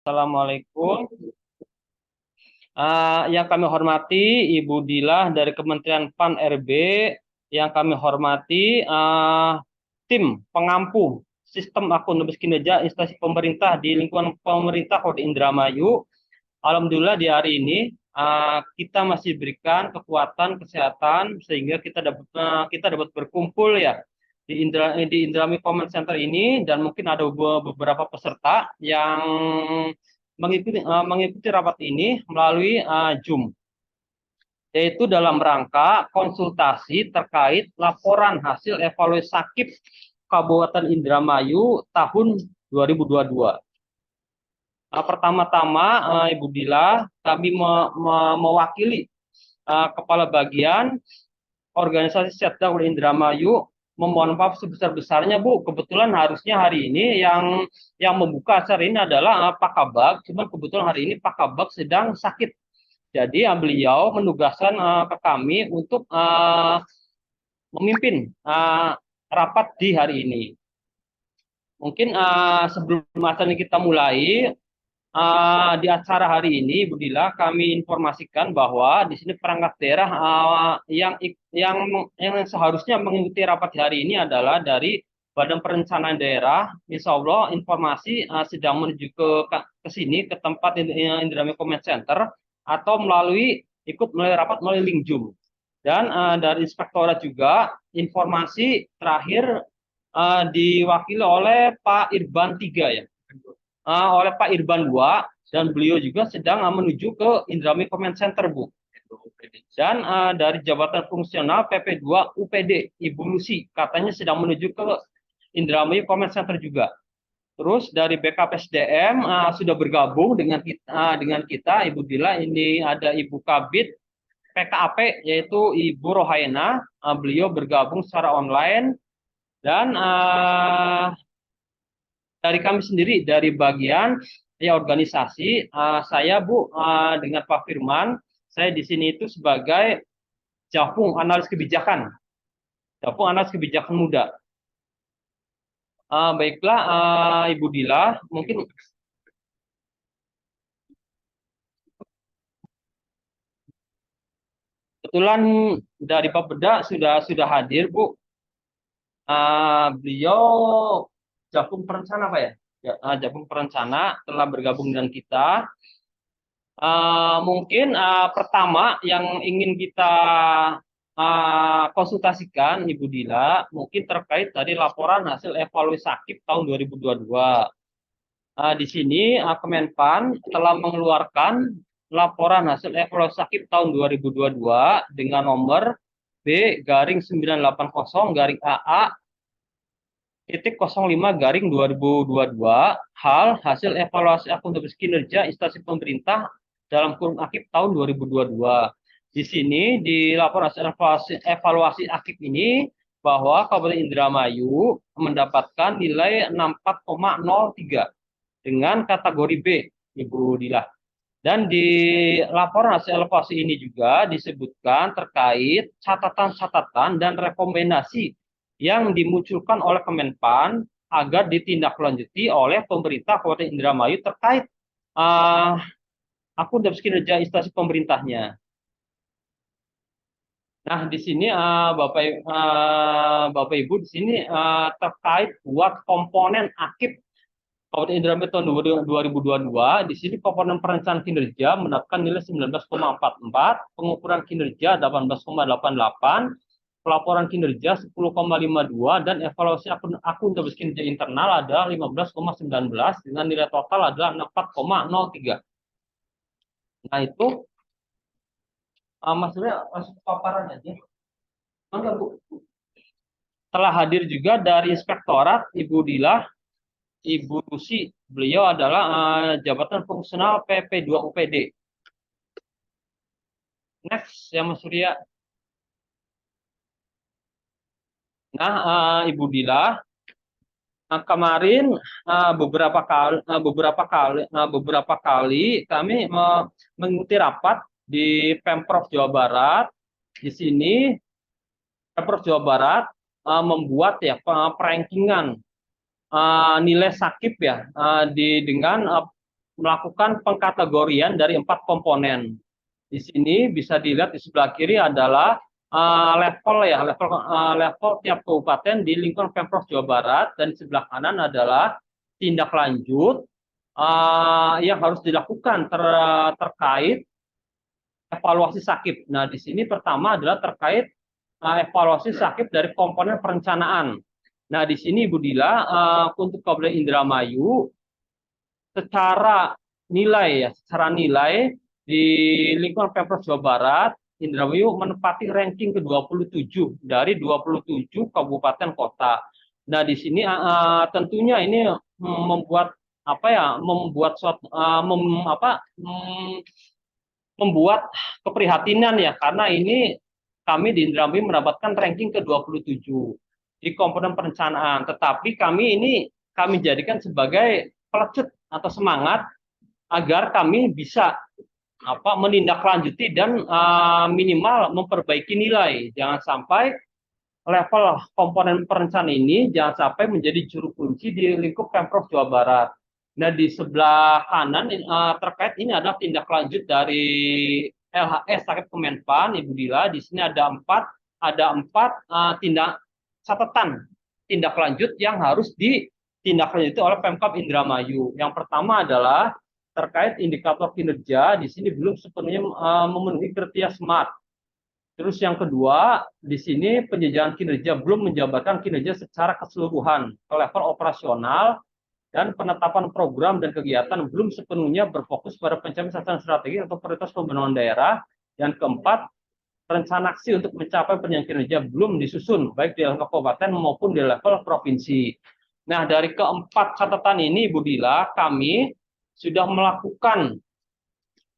Assalamualaikum. Yang kami hormati Ibu Dilah dari Kementerian PAN RB, yang kami hormati tim pengampu sistem akuntabel kinerja instansi pemerintah di lingkungan pemerintah Kota Indramayu. Alhamdulillah di hari ini kita masih berikan kekuatan kesehatan sehingga kita dapat berkumpul ya di Indramayu Command Center ini, dan mungkin ada beberapa peserta yang mengikuti rapat ini melalui Zoom, yaitu dalam rangka konsultasi terkait laporan hasil evaluasi sakit Kabupaten Indramayu tahun 2022. Pertama-tama, Ibu Dila, kami mewakili Kepala Bagian Organisasi Setda Indramayu memohon maaf sebesar-besarnya, Bu. Kebetulan harusnya hari ini yang membuka acara ini adalah Pak Kabag, cuman kebetulan hari ini Pak Kabag sedang sakit. Jadi beliau menugaskan ke kami untuk memimpin rapat di hari ini. Mungkin sebelum acara ini kita mulai, di acara hari ini, Bu Dila, kami informasikan bahwa di sini perangkat daerah yang seharusnya mengikuti rapat hari ini adalah dari Badan Perencanaan Daerah. Insya Allah informasi sedang menuju ke sini, ke tempat Indramayu Command Center, atau ikut melalui rapat melalui link Zoom. Dan dari Inspektorat juga informasi terakhir diwakili oleh Pak Irban 3 ya. Oleh Pak Irban 2, dan beliau juga sedang menuju ke Indramayu Command Center, Bu. Dan dari jabatan fungsional PP2 UPD Ibu Lucy katanya sedang menuju ke Indramayu Command Center juga. Terus dari BKPSDM sudah bergabung dengan kita Ibu Dila. Ini ada Ibu Kabid PKAP yaitu Ibu Rohaina. Beliau bergabung secara online. Dan dari kami sendiri dari bagian organisasi, saya Bu dengan Pak Firman, saya di sini itu sebagai Japung analis kebijakan muda. Baiklah, Ibu Dila, mungkin kebetulan dari Pak Beda sudah hadir, Bu. Beliau Japung Perencana, Pak ya? Japung Perencana telah bergabung dengan kita. Mungkin pertama yang ingin kita konsultasikan, Ibu Dila, mungkin terkait dari laporan hasil evaluasi sakit tahun 2022. Di sini Kemenpan telah mengeluarkan laporan hasil evaluasi sakit tahun 2022 dengan nomor B-980-AA titik 05 garing 2022, hal hasil evaluasi akuntabel kinerja instansi pemerintah dalam kurun akib tahun 2022. Di sini di laporan hasil evaluasi akib ini bahwa Kabupaten Indramayu mendapatkan nilai 64,03 dengan kategori B, Ibu Dila. Dan di laporan hasil evaluasi ini juga disebutkan terkait catatan-catatan dan rekomendasi yang dimunculkan oleh Kemenpan agar ditindaklanjuti oleh pemerintah Kabupaten Indramayu terkait akuntabel kinerja instansi pemerintahnya. Nah, di sini Bapak Ibu di sini terkait buat komponen akib Kabupaten Indramayu tahun 2022, di sini komponen perencanaan kinerja mendapatkan nilai 19,44, pengukuran kinerja 18,88, pelaporan kinerja 10,52, dan evaluasi akuntabel kinerja internal ada 15,19 dengan nilai total adalah 4,03. Nah, itu maksudnya masuk paparan aja. Enggak, Bu. Telah hadir juga dari Inspektorat Ibu Dila, Ibu Lucy. Beliau adalah jabatan fungsional PP2 UPD. Next, ya Mas Surya. Nah, Ibu Dila, kemarin beberapa kali kami mengikuti rapat di Pemprov Jawa Barat. Di sini Pemprov Jawa Barat membuat ya perankingan nilai sakit ya dengan melakukan pengkategorian dari 4 komponen. Di sini bisa dilihat di sebelah kiri adalah level tiap kabupaten di lingkungan Pemprov Jawa Barat, dan di sebelah kanan adalah tindak lanjut yang harus dilakukan terkait evaluasi sakit. Nah, di sini pertama adalah terkait evaluasi sakit dari komponen perencanaan. Nah, di sini Ibu Dila, untuk Kabupaten Indramayu secara nilai di lingkungan Pemprov Jawa Barat, Indramayu menempati ranking ke-27 dari 27 kabupaten kota. Nah, di sini tentunya ini membuat membuat keprihatinan ya, karena ini kami di Indramayu mendapatkan ranking ke-27 di komponen perencanaan, tetapi kami jadikan sebagai pelecut atau semangat agar kami bisa menindaklanjuti dan minimal memperbaiki nilai. Jangan sampai level komponen perencanaan ini jangan sampai menjadi juru kunci di lingkup Pemprov Jawa Barat. Nah, di sebelah kanan terkait ini adalah tindak lanjut dari LHS Sakit Kemenpan, Ibu Dila. Di sini ada empat catatan tindak lanjut yang harus ditindaklanjuti oleh Pemkab Indramayu. Yang pertama adalah terkait indikator kinerja. Di sini belum sepenuhnya memenuhi kriteria SMART. Terus yang kedua, di sini penjajaran kinerja belum menjabarkan kinerja secara keseluruhan ke level operasional, dan penetapan program dan kegiatan belum sepenuhnya berfokus pada pencapaian sasaran strategis atau prioritas pembangunan daerah. Yang keempat, rencana aksi untuk mencapai penjajaran kinerja belum disusun, baik di level kabupaten maupun di level provinsi. Nah, dari keempat catatan ini, Ibu Dila, kami sudah melakukan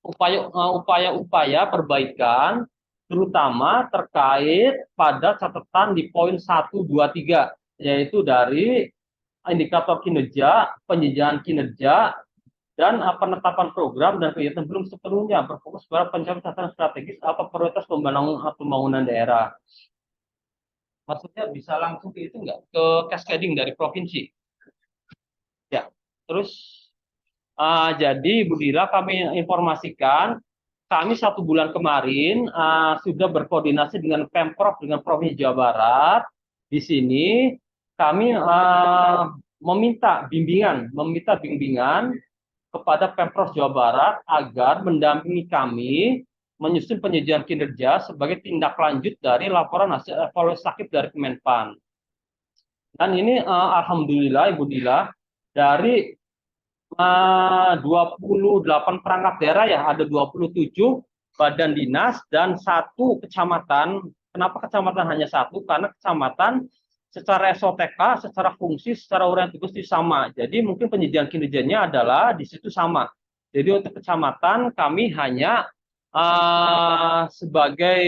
upaya-upaya perbaikan, terutama terkait pada catatan di poin 1, 2, 3, yaitu dari indikator kinerja, penjajaran kinerja, dan penetapan program dan kegiatan belum sepenuhnya berfokus pada pencapaian sasaran strategis atau prioritas pembangunan daerah. Maksudnya bisa langsung ke itu nggak? Ke cascading dari provinsi. Ya, terus jadi Bu Dira, kami informasikan, kami 1 bulan kemarin sudah berkoordinasi dengan Pemprov, dengan Provinsi Jawa Barat. Di sini kami meminta bimbingan kepada Pemprov Jawa Barat agar mendampingi kami menyusun penyajian kinerja sebagai tindak lanjut dari laporan hasil evaluasi sakit dari Kemenpan. Dan ini alhamdulillah Ibu Dila, dari 28 perangkat daerah ya, ada 27 badan dinas dan 1 kecamatan. Kenapa kecamatan hanya 1? Karena kecamatan secara SOTK, secara fungsi, secara uraian tugas itu sama. Jadi mungkin penjajian kinerjanya adalah di situ sama. Jadi untuk kecamatan kami hanya sebagai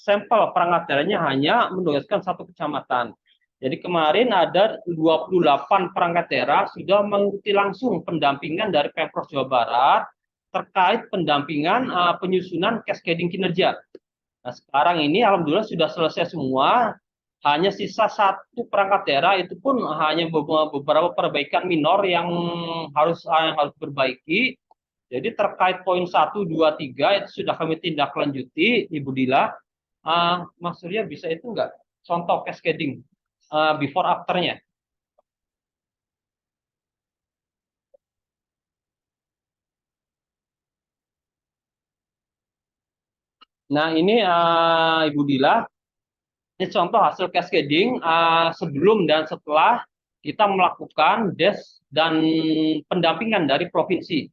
sampel perangkat daerahnya hanya menugaskan 1 kecamatan. Jadi kemarin ada 28 perangkat daerah sudah mengikuti langsung pendampingan dari Pemprov Jawa Barat terkait pendampingan penyusunan cascading kinerja. Nah, sekarang ini alhamdulillah sudah selesai semua, hanya sisa 1 perangkat daerah, itu pun hanya beberapa perbaikan minor yang harus diperbaiki. Jadi terkait poin 1, 2, 3 itu sudah kami tindak lanjuti, Ibu Dila. Mas Surya bisa itu enggak? Contoh cascading before after-nya. Nah, ini Ibu Dila, ini contoh hasil cascading sebelum dan setelah kita melakukan des dan pendampingan dari provinsi.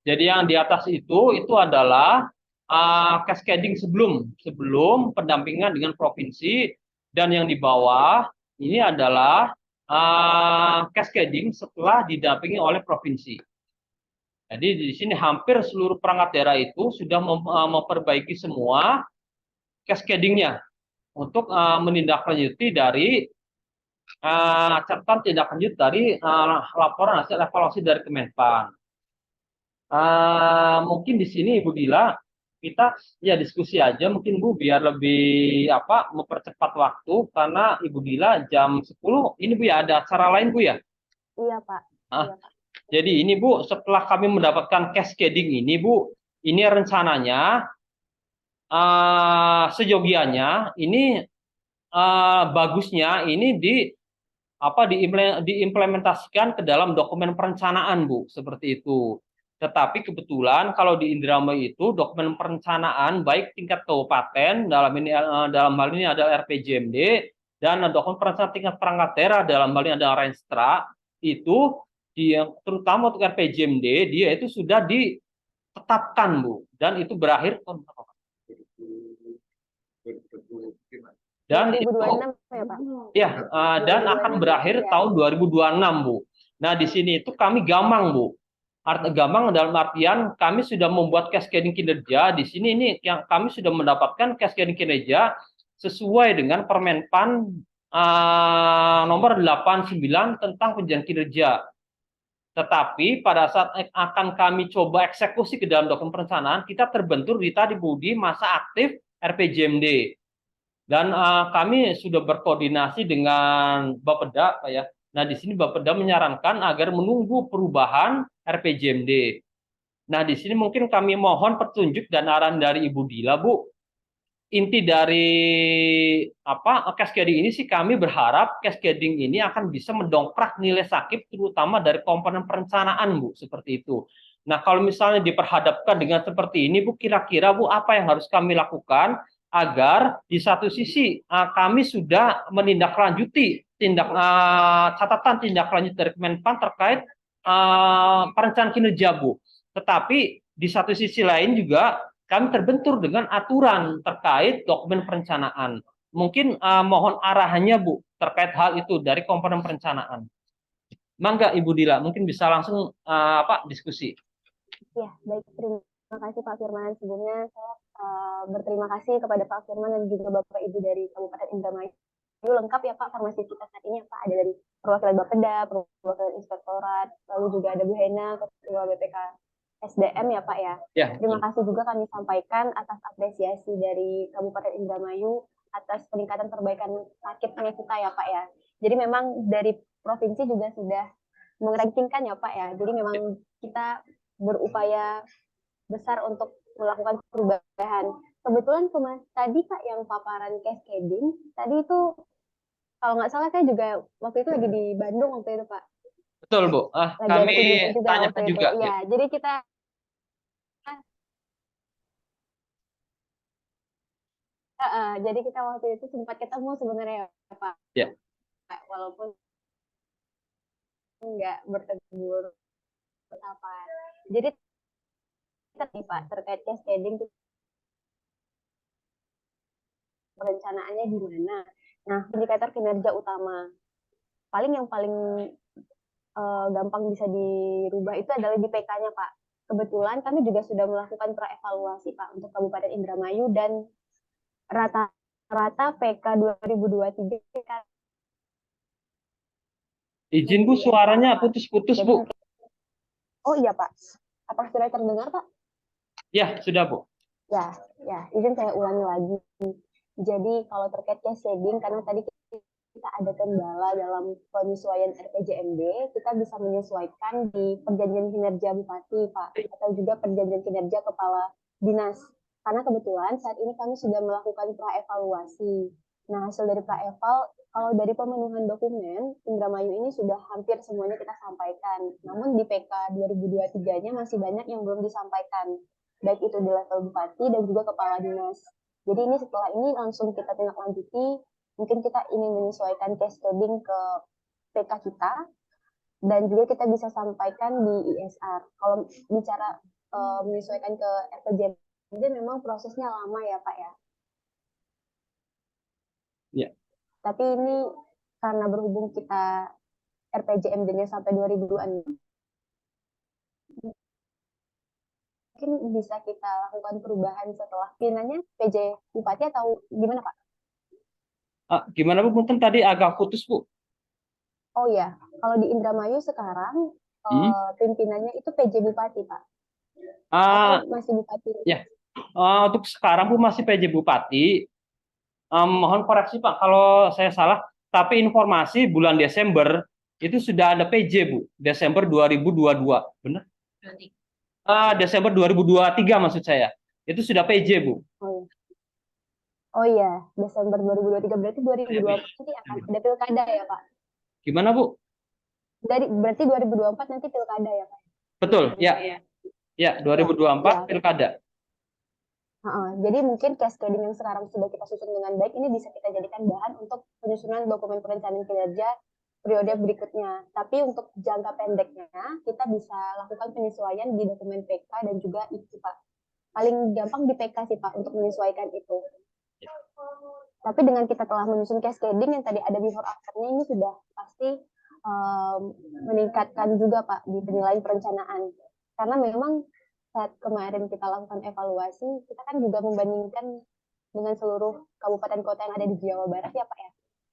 Jadi yang di atas itu adalah cascading sebelum pendampingan dengan provinsi, dan yang di bawah ini adalah cascading setelah didampingi oleh provinsi. Jadi di sini hampir seluruh perangkat daerah itu sudah memperbaiki semua cascadingnya untuk menindaklanjuti dari catatan tindak lanjut dari laporan hasil evaluasi dari Kemenpan. Mungkin di sini Ibu Dila, kita ya diskusi aja mungkin Bu, biar lebih mempercepat waktu, karena Ibu Dila jam 10 ini Bu ya ada acara lain Bu ya. Iya Pak. Ah, Iya, Pak. Jadi ini Bu, setelah kami mendapatkan cascading ini Bu, ini rencananya seyogianya ini bagusnya ini diimplementasikan ke dalam dokumen perencanaan Bu, seperti itu. Tetapi kebetulan kalau di Indramayu itu dokumen perencanaan baik tingkat kabupaten dalam hal ini ada RPJMD dan dokumen perencanaan tingkat perangkat daerah dalam hal ini ada Renstra itu terutama untuk RPJMD dia itu sudah ditetapkan Bu dan itu berakhir dan 2026 ya Pak? Ya, dan akan berakhir tahun 2026 Bu. Nah di sini itu kami gamang Bu. Gamang dalam artian kami sudah membuat cascading kinerja di sini ini yang kami sudah mendapatkan cascading kinerja sesuai dengan Permenpan nomor 89 tentang penjagaan kinerja. Tetapi pada saat akan kami coba eksekusi ke dalam dokumen perencanaan, kita terbentur di tadi Bu di masa aktif RPJMD. Dan kami sudah berkoordinasi dengan Bapeda, Pak ya. Nah, di sini Bapeda menyarankan agar menunggu perubahan RPJMD. Nah, di sini mungkin kami mohon petunjuk dan arahan dari Ibu Dila, Bu. Inti dari cascading ini sih kami berharap cascading ini akan bisa mendongkrak nilai sakit terutama dari komponen perencanaan Bu, seperti itu. Nah, kalau misalnya diperhadapkan dengan seperti ini Bu, kira-kira Bu apa yang harus kami lakukan agar di satu sisi kami sudah menindaklanjuti catatan tindak lanjut dari Kemenpan terkait perencanaan kinerja Bu. Tetapi di satu sisi lain juga kami terbentur dengan aturan terkait dokumen perencanaan. Mungkin mohon arahannya Bu terkait hal itu dari komponen perencanaan. Mangga Ibu Dila, mungkin bisa langsung diskusi. Ya, baik. Terima kasih Pak Firman. Sebelumnya saya berterima kasih kepada Pak Firman dan juga Bapak Ibu dari Kabupaten Indramayu. Lengkap ya Pak farmasi kita saat ini ya Pak. Ada dari perwakilan Bapeda, perwakilan Inspektorat, lalu juga ada Bu Hena, Ketua BPK SDM ya Pak ya. Terima kasih juga kami sampaikan atas apresiasi dari Kabupaten Indramayu atas peningkatan perbaikan sakitnya kita ya Pak ya. Jadi memang dari provinsi juga sudah merankingkan ya Pak ya. Jadi memang kita berupaya besar untuk melakukan perubahan. Kebetulan tadi Pak yang paparan cascading, tadi itu kalau nggak salah saya juga waktu itu lagi di Bandung waktu itu Pak. Betul Bu, kami tanya juga. Ya, jadi kita jadi kita waktu itu sempat ketemu sebenarnya ya Pak. Ya. Walaupun nggak bertemu apa. Jadi nih Pak terkait cascading perencanaannya di mana. Nah, indikator kinerja utama yang paling gampang bisa dirubah itu adalah di PK-nya Pak. Kebetulan kami juga sudah melakukan praevaluasi Pak untuk Kabupaten Indramayu dan rata-rata PK 2023. Izin Bu, suaranya putus-putus Bu. Oh iya Pak, apakah sudah terdengar Pak? Ya, sudah Bu. Ya, izin saya ulangi lagi. Jadi kalau terkait cascading, karena tadi kita ada kendala dalam penyesuaian RPJMD, kita bisa menyesuaikan di perjanjian kinerja Bupati, Pak, atau juga perjanjian kinerja Kepala Dinas. Karena kebetulan saat ini kami sudah melakukan praevaluasi. Nah, hasil dari praeval, kalau dari pemenuhan dokumen, Indramayu ini sudah hampir semuanya kita sampaikan. Namun di PK 2023-nya masih banyak yang belum disampaikan, baik itu di level Bupati dan juga Kepala Dinas. Jadi ini setelah ini langsung kita tindak lanjuti, mungkin kita ingin menyesuaikan cascading ke PK kita, dan juga kita bisa sampaikan di ISR. Kalau bicara menyesuaikan ke RPJMD memang prosesnya lama ya Pak ya. Ya. Tapi ini karena berhubung kita RPJMD-nya sampai 2026, mungkin bisa kita lakukan perubahan setelah pindahannya PJ Bupati atau gimana Pak? Gimana Bu? Mungkin tadi agak putus Bu. Oh ya, kalau di Indramayu sekarang pimpinannya itu PJ Bupati Pak. Atau masih Bupati? Ya, untuk sekarang Bu masih PJ Bupati. Mohon koreksi Pak kalau saya salah. Tapi informasi bulan Desember itu sudah ada PJ, Bu, Desember 2022. Benar? Desember 2023 maksud saya. Itu sudah PJ, Bu. Oh iya, Desember 2023 berarti 2024 nanti akan ada pilkada ya, Pak? Gimana, Bu? Berarti 2024 nanti pilkada ya, Pak? Betul, ya. Ya, 2024 ya. pilkada. Jadi mungkin cascading yang sekarang sudah kita susun dengan baik ini bisa kita jadikan bahan untuk penyusunan dokumen perencanaan kinerja periode berikutnya. Tapi untuk jangka pendeknya kita bisa lakukan penyesuaian di dokumen PK dan juga itu, Pak. Paling gampang di PK sih, Pak, untuk menyesuaikan itu. Tapi dengan kita telah menyusun cascading yang tadi ada before after-nya, ini sudah pasti meningkatkan juga, Pak, di penilaian perencanaan. Karena memang saat kemarin kita lakukan evaluasi, kita kan juga membandingkan dengan seluruh kabupaten kota yang ada di Jawa Barat ya, Pak ya.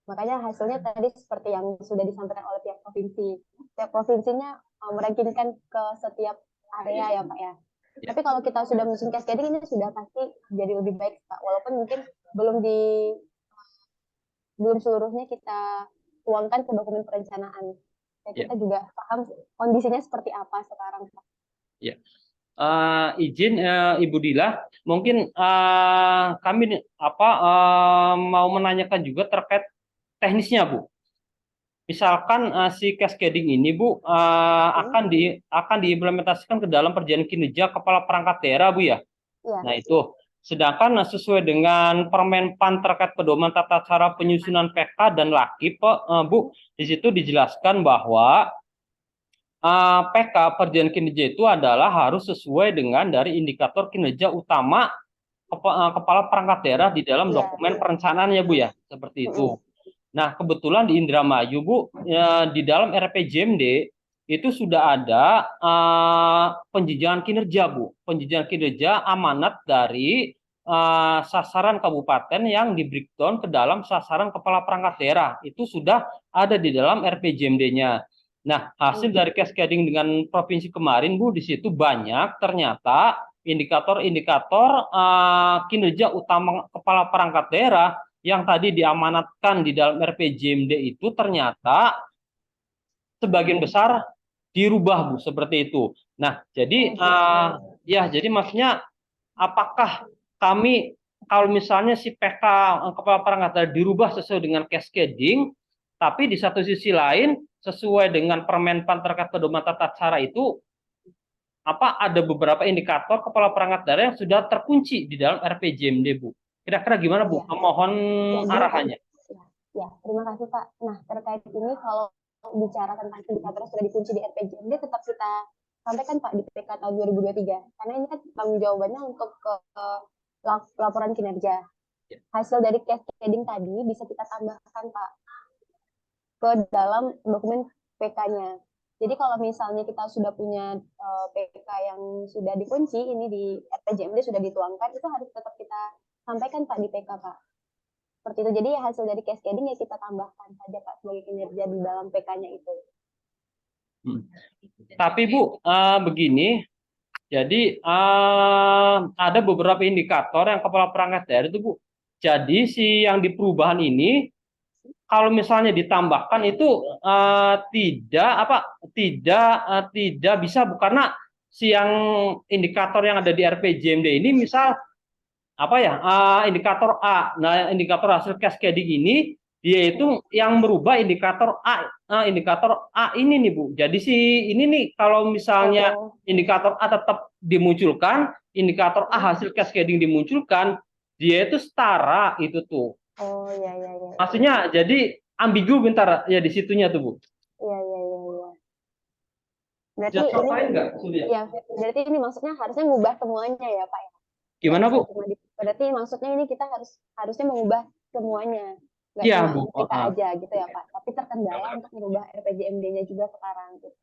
Makanya hasilnya tadi seperti yang sudah disampaikan oleh pihak provinsi. Setiap provinsinya merankingkan ke setiap area ya, Pak ya. Tapi kalau kita sudah menyusun cascading ini sudah pasti jadi lebih baik, Pak. Walaupun mungkin belum seluruhnya kita tuangkan ke dokumen perencanaan. Kita juga paham kondisinya seperti apa sekarang, Pak. Ya. Izin Ibu Dila, mungkin kami mau menanyakan juga terkait teknisnya, Bu. Misalkan si cascading ini, Bu, akan diimplementasikan ke dalam perjanjian kinerja kepala perangkat daerah, Bu ya. Nah itu. Sedangkan sesuai dengan Permenpan terkait pedoman tata cara penyusunan PK dan LAKI, Bu, di situ dijelaskan bahwa PK perjanjian kinerja itu adalah harus sesuai dengan dari indikator kinerja utama kepala perangkat daerah di dalam dokumen perencanaannya, Bu ya, seperti itu. Nah, kebetulan di Indramayu, Bu, di dalam RPJMD itu sudah ada penjenjangan kinerja, Bu, penjenjangan kinerja amanat dari sasaran kabupaten yang di breakdown ke dalam sasaran kepala perangkat daerah. Itu sudah ada di dalam RPJMD-nya. Nah, hasil dari cascading dengan provinsi kemarin, Bu, di situ banyak ternyata indikator-indikator kinerja utama kepala perangkat daerah yang tadi diamanatkan di dalam RPJMD itu ternyata sebagian besar dirubah, Bu, seperti itu. Nah, jadi jadi maksudnya apakah kami kalau misalnya si PK kepala perangkat daerah dirubah sesuai dengan cascading, tapi di satu sisi lain sesuai dengan Permenpan terkait pedoman tata cara itu ada beberapa indikator kepala perangkat daerah yang sudah terkunci di dalam RPJMD, Bu. Kira-kira gimana, Bu? Mohon arahannya. Ya, terima kasih, Pak. Nah, terkait ini kalau bicara tentang indikator yang sudah dikunci di RPJMD tetap kita sampaikan, Pak, di PK tahun 2023. Karena ini kan tanggung jawabannya untuk laporan kinerja. Hasil dari cascading tadi bisa kita tambahkan, Pak, ke dalam dokumen PK-nya. Jadi kalau misalnya kita sudah punya PK yang sudah dikunci, ini di RPJMD sudah dituangkan, itu harus tetap kita sampaikan, Pak, di PK, Pak. Seperti itu. Jadi hasil dari cascading ya kita tambahkan saja, Pak, sebagai kinerja di dalam PK-nya itu. Tapi, Bu, begini, jadi ada beberapa indikator yang kepala perangkat daerah itu, Bu. Jadi si yang di perubahan ini kalau misalnya ditambahkan itu tidak bisa, Bu, karena si yang indikator yang ada di RPJMD ini misal indikator A. Nah, indikator hasil cascading ini dia itu yang merubah indikator A ini nih, Bu. Jadi si ini nih kalau misalnya indikator A tetap dimunculkan, indikator A hasil cascading dimunculkan, dia itu setara itu tuh. Oh iya. Maksudnya jadi ambigu bentar ya di situnya tuh, Bu. Iya. Berarti ini berarti ini maksudnya harusnya mengubah semuanya ya, Pak ya. Gimana, Bu? Berarti maksudnya ini kita harusnya mengubah semuanya. Iya, Bu. Kita aja gitu ya, Pak. Tapi terkendala untuk mengubah RPJMD-nya juga sekarang gitu.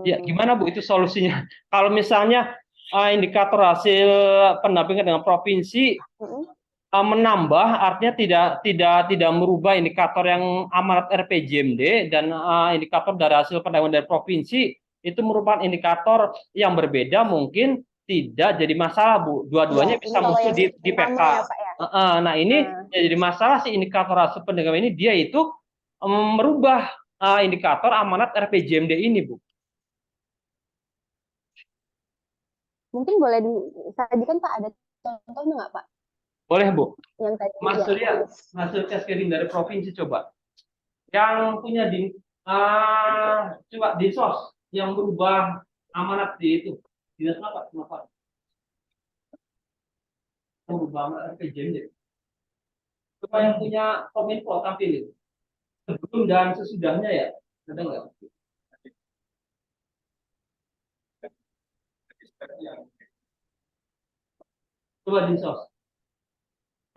Ya, gimana, Bu, itu solusinya? Kalau misalnya indikator hasil pendampingan dengan provinsi menambah, artinya tidak merubah indikator yang amanat RPJMD dan indikator dari hasil pendampingan dari provinsi itu merupakan indikator yang berbeda, mungkin tidak jadi masalah, Bu. Dua-duanya bisa muncul di PK. Nah, ini jadi masalah si indikator hasil pendampingan ini dia itu merubah indikator amanat RPJMD ini, Bu. Mungkin boleh disajikan Pak, ada contohnya nggak Pak? Boleh, Bu. Yang tadi Mas ya. Surya, hasil cascading dari provinsi coba. Yang punya coba dinsos yang berubah amanat di itu. Dinas apa? Kenapa? Yang berubah amanat RPJMD. Coba yang punya Kominfo tampilin. Sebelum dan sesudahnya ya. Ada nggak? Coba dinsos.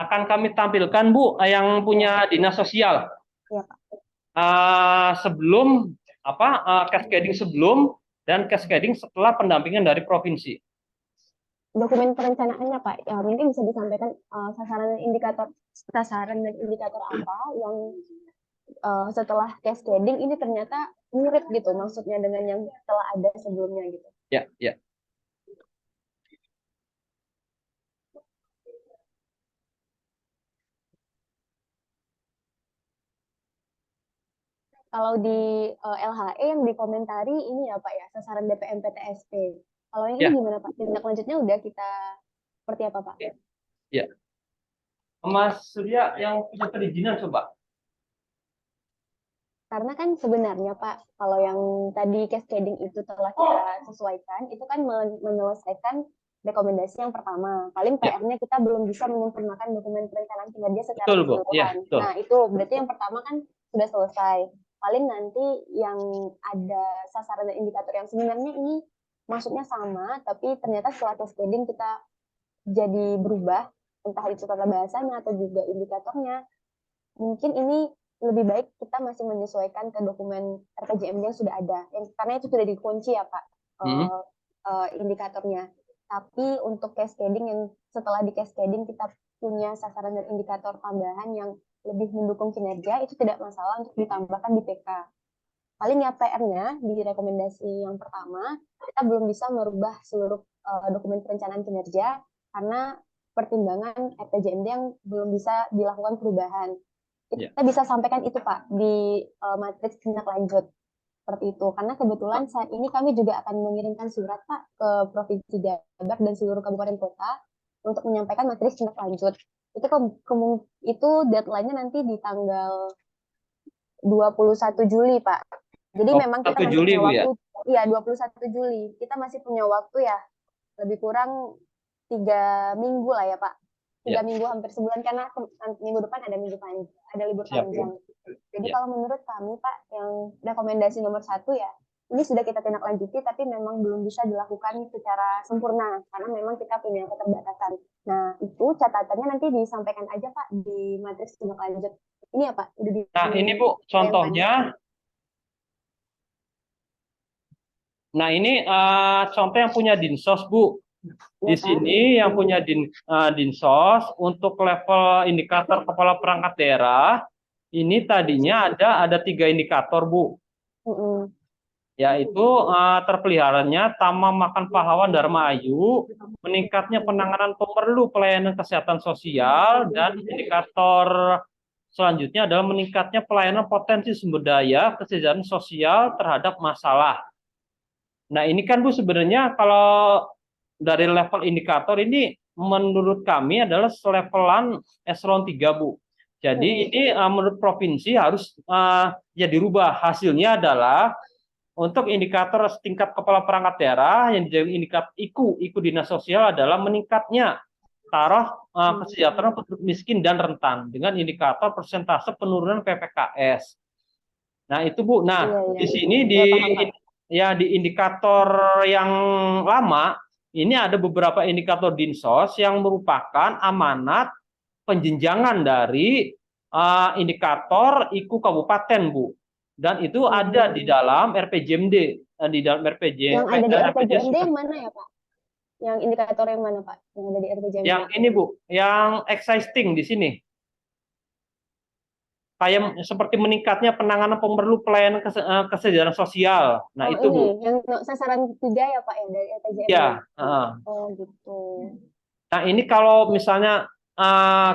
Akan kami tampilkan, Bu, yang punya dinas sosial. Ya, Pak. Sebelum cascading sebelum dan cascading setelah pendampingan dari provinsi. Dokumen perencanaannya Pak, ya mungkin bisa disampaikan sasaran dan indikator apa yang setelah cascading ini ternyata mirip gitu maksudnya dengan yang telah ada sebelumnya gitu. Ya, ya. Kalau di LHE yang dikomentari ini ya Pak ya, sasaran DPM PTSP. Kalau yang ini Ya. gimana Pak? Tindak lanjutnya udah kita seperti apa Pak? Ya. Mas Surya yang punya perizinan coba. Karena kan sebenarnya Pak, kalau yang tadi cascading itu telah kita sesuaikan, itu kan menyelesaikan rekomendasi yang pertama. Paling Ya. PR-nya kita belum bisa menyempurnakan dokumen perencanaan kinerja secara Betul, Bu. Ya, keseluruhan. betul. Nah, itu berarti yang pertama kan sudah selesai. Paling nanti yang ada sasaran dan indikator yang sebenarnya ini maksudnya sama, tapi ternyata setelah cascading kita jadi berubah, entah itu tata bahasanya atau juga indikatornya. Mungkin ini lebih baik kita masih menyesuaikan ke dokumen RPJMD yang sudah ada, karena itu sudah dikunci ya Pak, indikatornya. Tapi untuk cascading yang setelah di cascading kita punya sasaran dan indikator tambahan yang lebih mendukung kinerja, itu tidak masalah untuk ditambahkan di PK. Paling ya PR-nya di rekomendasi yang pertama, kita belum bisa merubah seluruh dokumen perencanaan kinerja karena pertimbangan RPJMD yang belum bisa dilakukan perubahan. Kita bisa sampaikan itu Pak di matriks tindak lanjut seperti itu, karena kebetulan saat ini kami juga akan mengirimkan surat Pak ke Provinsi Jabar dan seluruh kabupaten kota untuk menyampaikan matriks tindak lanjut. Itu deadline-nya nanti di tanggal 21 Juli Pak. Jadi memang kita masih Juli, punya waktu. Ya? Iya, 21 Juli. Kita masih punya waktu ya lebih kurang 3 minggu lah ya Pak. 3 minggu hampir sebulan, karena minggu depan ada libur panjang. Jadi kalau menurut kami Pak, yang rekomendasi nomor 1 ya, ini sudah kita tindak lanjuti tapi memang belum bisa dilakukan secara sempurna karena memang kita punya keterbatasan. Nah, itu catatannya nanti disampaikan aja Pak di matriks tindak lanjut. Ini ya Pak, Nah, ini Bu contohnya. Nah, ini contoh yang punya dinsos, Bu. Di sini yang punya dinsos untuk level indikator kepala perangkat daerah, ini tadinya ada 3 indikator, Bu. Yaitu terpeliharanya Taman Makan Pahlawan Dharma Ayu, meningkatnya penanganan pemerlu pelayanan kesehatan sosial, dan indikator selanjutnya adalah meningkatnya pelayanan potensi sumber daya kesejahteraan sosial terhadap masalah. Nah, ini kan Bu sebenarnya kalau dari level indikator ini menurut kami adalah selevelan eselon 3, Bu. Jadi ini menurut provinsi harus ya dirubah. Hasilnya adalah untuk indikator tingkat kepala perangkat daerah yang dijadikan indikator IKU dinas sosial adalah meningkatnya taraf kesejahteraan penduduk miskin dan rentan dengan indikator persentase penurunan PPKS. Nah, itu Bu. Nah, di sini di indikator yang lama ini ada beberapa indikator dinsos yang merupakan amanat penjenjangan dari indikator IKU kabupaten, Bu. Dan itu ada di dalam RPJMD, di dalam RPJMD. Yang ada di RPJMD yang mana ya Pak? Yang indikator yang mana Pak? Yang ada di RPJMD? Yang ini Bu, yang existing di sini. Kayak seperti meningkatnya penanganan pemerlu pelayanan kesejahteraan sosial. Nah, itu ini, Bu. yang sasaran 3 ya Pak ya dari RPJMD. Ya. Oh gitu. Nah, ini kalau misalnya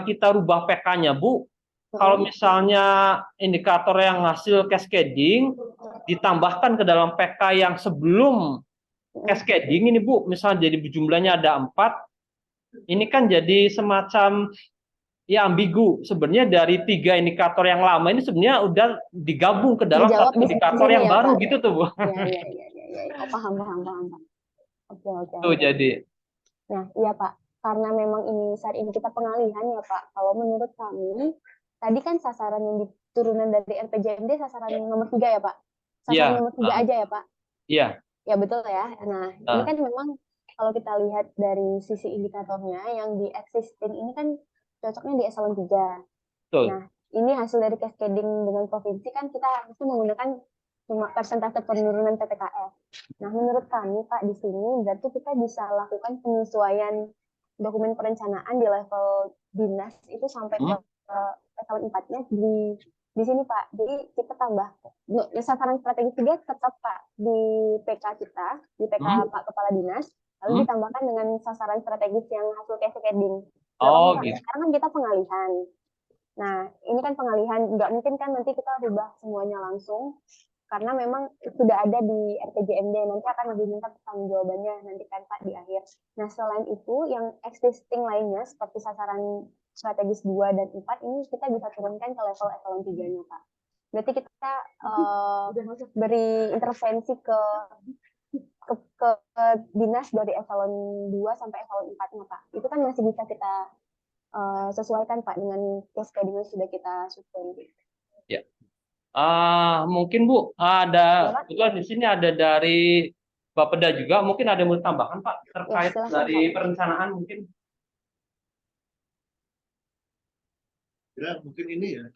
kita rubah PK-nya, Bu, kalau misalnya indikator yang hasil cascading ditambahkan ke dalam PK yang sebelum cascading ini Bu, misalnya jadi jumlahnya ada 4, ini kan jadi semacam ya ambigu. Sebenarnya dari 3 indikator yang lama ini sebenarnya udah digabung ke dalam Dijawab satu di indikator sini yang ya, baru Pak. gitu tuh Bu. Iya. Oh, paham, Pak. Oke. Tuh jadi. Nah, iya Pak, karena memang ini saat ini kita pengalihan ya Pak, kalau menurut kami, tadi kan sasaran yang turunan dari RPJMD sasaran nomor 3 ya Pak? Sasaran Iya, nomor 3 aja ya Pak? iya. Ya betul ya. Nah, ini kan memang kalau kita lihat dari sisi indikatornya, yang di existing ini kan cocoknya di eselon 3. Betul. Nah, ini hasil dari cascading dengan provinsi kan kita harusnya menggunakan cuma persentase penurunan PPKF. Nah, menurut kami Pak di sini berarti kita bisa lakukan penyesuaian dokumen perencanaan di level dinas itu sampai ke eselon 4-nya di sini Pak. Jadi kita tambah sasaran strategis dia tetap Pak di PK kita, di PK Pak Kepala Dinas, lalu ditambahkan dengan sasaran strategis yang hasil cascading. Oh, gitu. Sekarang kan kita pengalihan. Nah, ini kan pengalihan, nggak mungkin kan nanti kita rubah semuanya langsung, karena memang sudah ada di RPJMD, nanti akan lebih minta pertanggungjawabannya nanti kan Pak di akhir. Nah, selain itu, yang existing lainnya, seperti sasaran strategis 2 dan 4, ini kita bisa turunkan ke level eselon 3-nya Pak. Berarti kita beri intervensi ke dinas dari eselon 2 sampai eselon 4-nya Pak. Itu kan masih bisa kita sesuaikan Pak dengan cascading yang sudah kita susun. Ya. Mungkin Bu ada kebetulan di sini ada dari Bapeda juga, mungkin ada yang mau tambahkan Pak terkait Ya, dari perencanaan mungkin. Ya mungkin ini ya.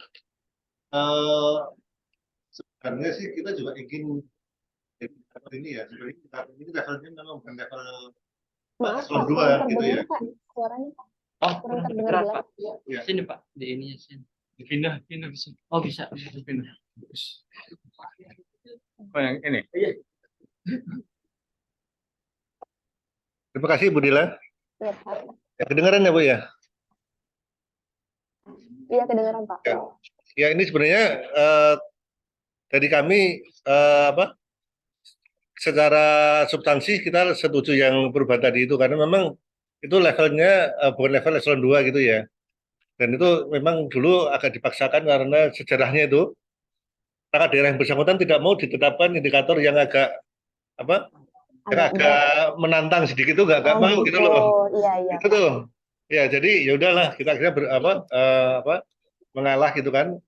Sebenarnya sih kita juga ingin ini ya. Sebenarnya ini levelnya memang bukan level eselon 2 gitu ya. Pak, suaranya Pak. Oh, kurang terdengar Pak. Ya. Sini Pak, di ini sini. Pindah bisa. Oh, bisa. Pindah. Oh, yang ini. Terima kasih Bu Dila. Iya, Pak. Ya, kedengaran ya Bu ya? Iya, kedengaran Pak. Ya ini sebenarnya dari kami secara substansi kita setuju yang perubahan tadi itu, karena memang itu levelnya bukan level eselon 2 gitu ya. Dan itu memang dulu agak dipaksakan karena sejarahnya itu perangkat daerah yang bersangkutan tidak mau ditetapkan indikator yang agak menantang sedikit, itu nggak mau gitu loh. Iya. Itu tuh. Ya jadi ya udahlah kita akhirnya mengalah gitu kan.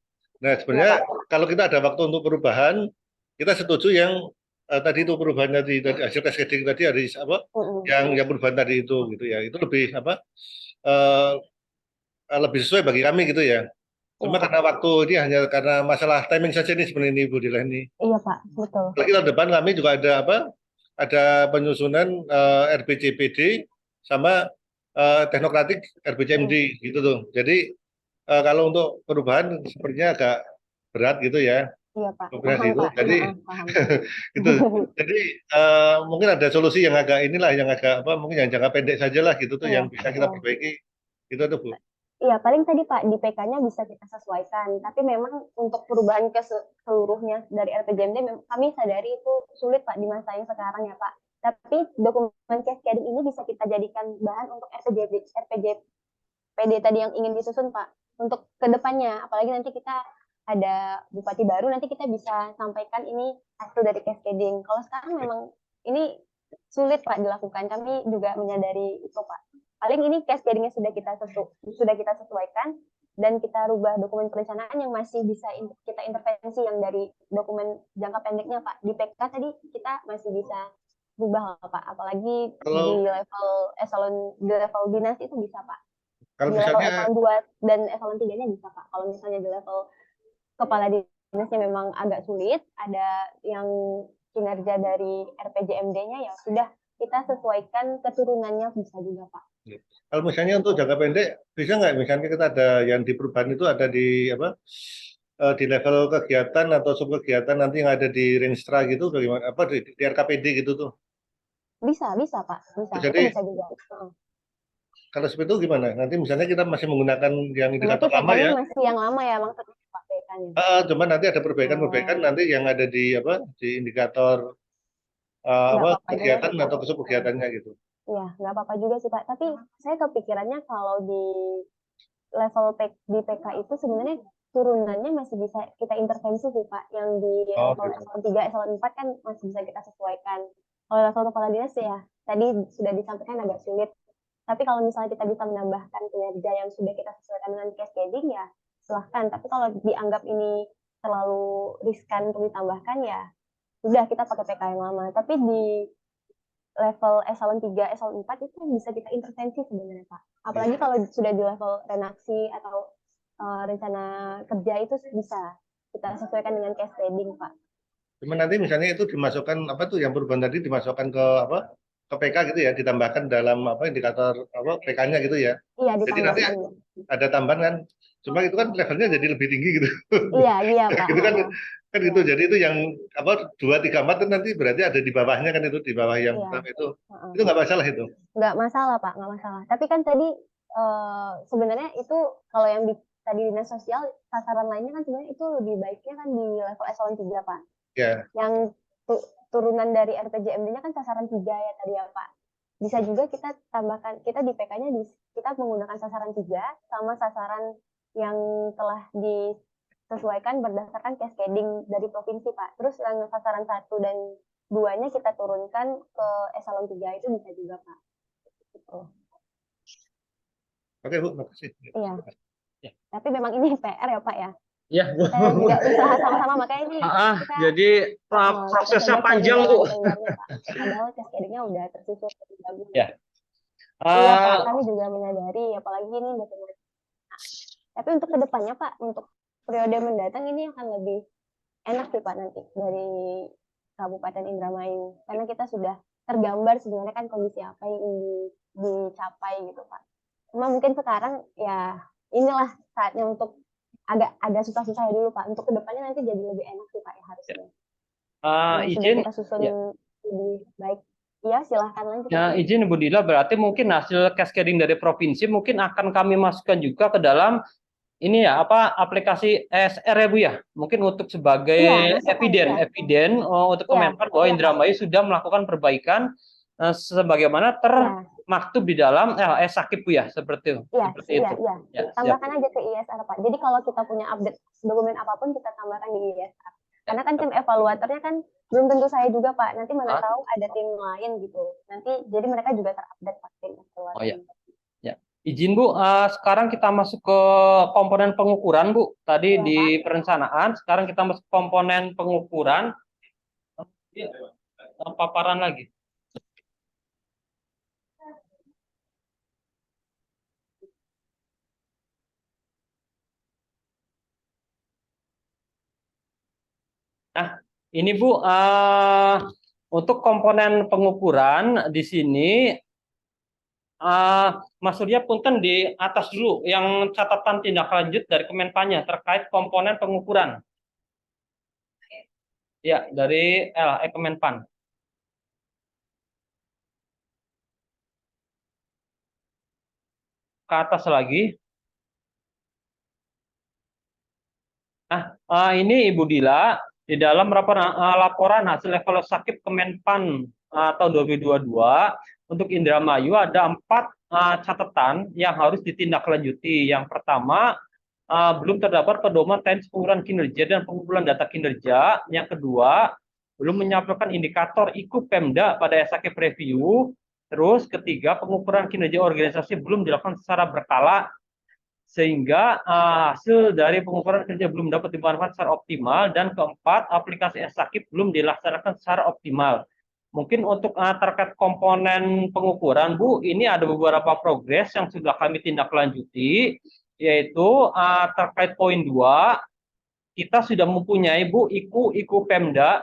Nah sebenarnya kalau kita ada waktu untuk perubahan, kita setuju yang tadi itu perubahan tadi hasil cascading tadi ada yang perubahan tadi itu gitu ya, itu lebih lebih sesuai bagi kami gitu ya. Cuma karena waktu ini hanya karena masalah timing saja nih sebenarnya ini Bu Dila ini. Iya Pak, betul. Lagi tahun depan kami juga ada penyusunan RPJPD sama teknokratik RPJMD gitu tuh. Jadi kalau untuk perubahan sepertinya agak berat gitu ya. Iya Pak. Paham, itu. Pak. Jadi gitu. Jadi mungkin ada solusi yang agak mungkin yang jangka pendek saja lah gitu tuh yang bisa kita perbaiki. Itu tuh Bu. Iya, paling tadi Pak di PK-nya bisa kita sesuaikan, tapi memang untuk perubahan seluruhnya dari RPJMD kami sadari itu sulit Pak di masa yang sekarang ya Pak. Tapi dokumen cascading ini bisa kita jadikan bahan untuk RPJPD tadi yang ingin disusun Pak. Untuk kedepannya, apalagi nanti kita ada bupati baru, nanti kita bisa sampaikan ini hasil dari cascading. Kalau sekarang memang ini sulit Pak dilakukan, kami juga menyadari itu Pak. Paling ini cascading-nya sudah kita sesuaikan dan kita rubah dokumen perencanaan yang masih bisa kita intervensi yang dari dokumen jangka pendeknya Pak. Di PK tadi kita masih bisa rubah Pak, apalagi di level dinas itu bisa Pak. Kalau di level eselon 2 dan eselon 3-nya bisa Pak. Kalau misalnya di level kepala dinasnya memang agak sulit, ada yang kinerja dari RPJMD-nya ya sudah kita sesuaikan keturunannya bisa juga Pak. Kalau misalnya untuk jangka pendek bisa nggak misalnya kita ada yang di perubahan itu ada di di level kegiatan atau sub kegiatan nanti yang ada di Rinstra gitu bagaimana di RKPD gitu tuh. Bisa Pak, bisa. Jadi itu bisa juga. kalau seperti itu gimana? Nanti misalnya kita masih menggunakan yang Berarti indikator lama PK-nya ya. masih yang lama ya maksudnya Pak PK-nya. Cuma nanti ada perbaikan-perbaikan Oh, nanti yang ada di apa di indikator nggak apa apa-apa juga kegiatan sih Pak. atau kesuk kegiatannya gitu. Iya, nggak apa-apa juga sih Pak. Tapi saya kepikirannya kalau di level di PK itu sebenarnya turunannya masih bisa kita intervensi sih Pak. Yang di Oh level gitu. eselon 3, eselon 4 kan masih bisa kita sesuaikan. Kalau level kepala dinas ya, tadi sudah disampaikan agak sulit. Tapi kalau misalnya kita bisa menambahkan kinerja yang sudah kita sesuaikan dengan cascading ya silahkan. Tapi kalau dianggap ini terlalu riskan untuk ditambahkan ya sudah kita pakai PK yang lama. Tapi di level eselon 3, eselon 4 itu bisa kita intervensi sebenarnya Pak. Apalagi kalau sudah di level renaksi atau rencana kerja itu bisa kita sesuaikan dengan cascading Pak. Cuma nanti misalnya itu dimasukkan apa tuh yang perubahan tadi dimasukkan ke apa ke PK gitu ya, ditambahkan dalam apa indikator apa PK-nya gitu ya. Iya Jadi nanti ditambahkan. ada tambahan kan. Cuma itu kan levelnya jadi lebih tinggi gitu. Iya iya Pak. Gitu kan kan Iya, gitu. Jadi itu yang apa 2 3 4 itu nanti berarti ada di bawahnya kan itu di bawah yang iya. pertama itu nggak masalah itu. Nggak masalah Pak, nggak masalah. Tapi kan tadi sebenarnya itu kalau yang tadi dinas sosial sasaran lainnya kan sebenarnya itu lebih baiknya kan di level eselon 3 Pak. Ya. Yang turunan dari RPJMD-nya kan sasaran 3 ya tadi ya Pak. Bisa juga kita tambahkan, kita di PK-nya kita menggunakan sasaran 3 sama sasaran yang telah disesuaikan berdasarkan cascading dari provinsi Pak. Terus yang sasaran 1 dan 2-nya kita turunkan ke eselon 3 itu bisa juga Pak. Gitu. Oke Bu, makasih. Iya. Ya. Tapi memang ini PR ya Pak ya. Ya, Bu. Kita juga usaha sama-sama makanya ini kita Jadi prosesnya coba panjang, cari Bu. jalan keluarnya, Pak. Padahal cascading-nya udah tersusun lebih bagus. Ya. Iya Pak, kami juga menyadari apalagi ini dokumen. Tapi untuk kedepannya Pak, untuk periode mendatang ini akan lebih enak sih Pak nanti dari Kabupaten Indramayu karena kita sudah tergambar sebenarnya kan kondisi apa yang ingin dicapai gitu Pak. Cuma mungkin sekarang ya inilah saatnya untuk agak susah-susah dulu Pak. Untuk kedepannya nanti jadi lebih enak sih Pak ya harusnya. Sudah Izin, kita susun lebih baik. Iya silahkan lanjut. ya, izin Bu Dila, berarti mungkin hasil cascading dari provinsi mungkin akan kami masukkan juga ke dalam ini ya apa aplikasi SR ya Bu ya, mungkin untuk sebagai Iya, eviden untuk Kemenpan bahwa Indramayu sudah melakukan perbaikan sebagaimana termaktub di dalam Sakip Bu ya, seperti itu. Iya. Tambahkan aja ke ISR Pak. Jadi kalau kita punya update dokumen apapun kita tambahkan di ISR. Karena kan tim evaluatornya kan belum tentu saya juga Pak. Nanti mana tahu ada tim lain gitu. Nanti jadi mereka juga terupdate Pak tim evaluator. Oh ya. Ya. Izin Bu, sekarang kita masuk ke komponen pengukuran Bu. Tadi ya, di Pak. Perencanaan, sekarang kita masuk komponen pengukuran. Paparan lagi. Nah, ini Bu, untuk komponen pengukuran di sini, Mas Surya punten di atas dulu yang catatan tindak lanjut dari Kemenpannya terkait komponen pengukuran. Ya, dari Kemenpan. Ke atas lagi. Nah, ini Ibu Dila, di dalam laporan hasil evaluasi Sakip Kemenpan tahun 2022 untuk Indramayu ada 4 catatan yang harus ditindaklanjuti. Yang pertama, belum terdapat pedoman teknis pengukuran kinerja dan pengumpulan data kinerja. Yang kedua, belum menyampaikan indikator IKU Pemda pada Sakip Review. Terus ketiga, pengukuran kinerja organisasi belum dilakukan secara berkala sehingga hasil dari pengukuran kerja belum dapat dimanfaatkan secara optimal, dan keempat, aplikasi Sakip belum dilaksanakan secara optimal. Mungkin untuk terkait komponen pengukuran Bu, ini ada beberapa progres yang sudah kami tindaklanjuti, yaitu terkait poin 2, kita sudah mempunyai Bu IKU Pemda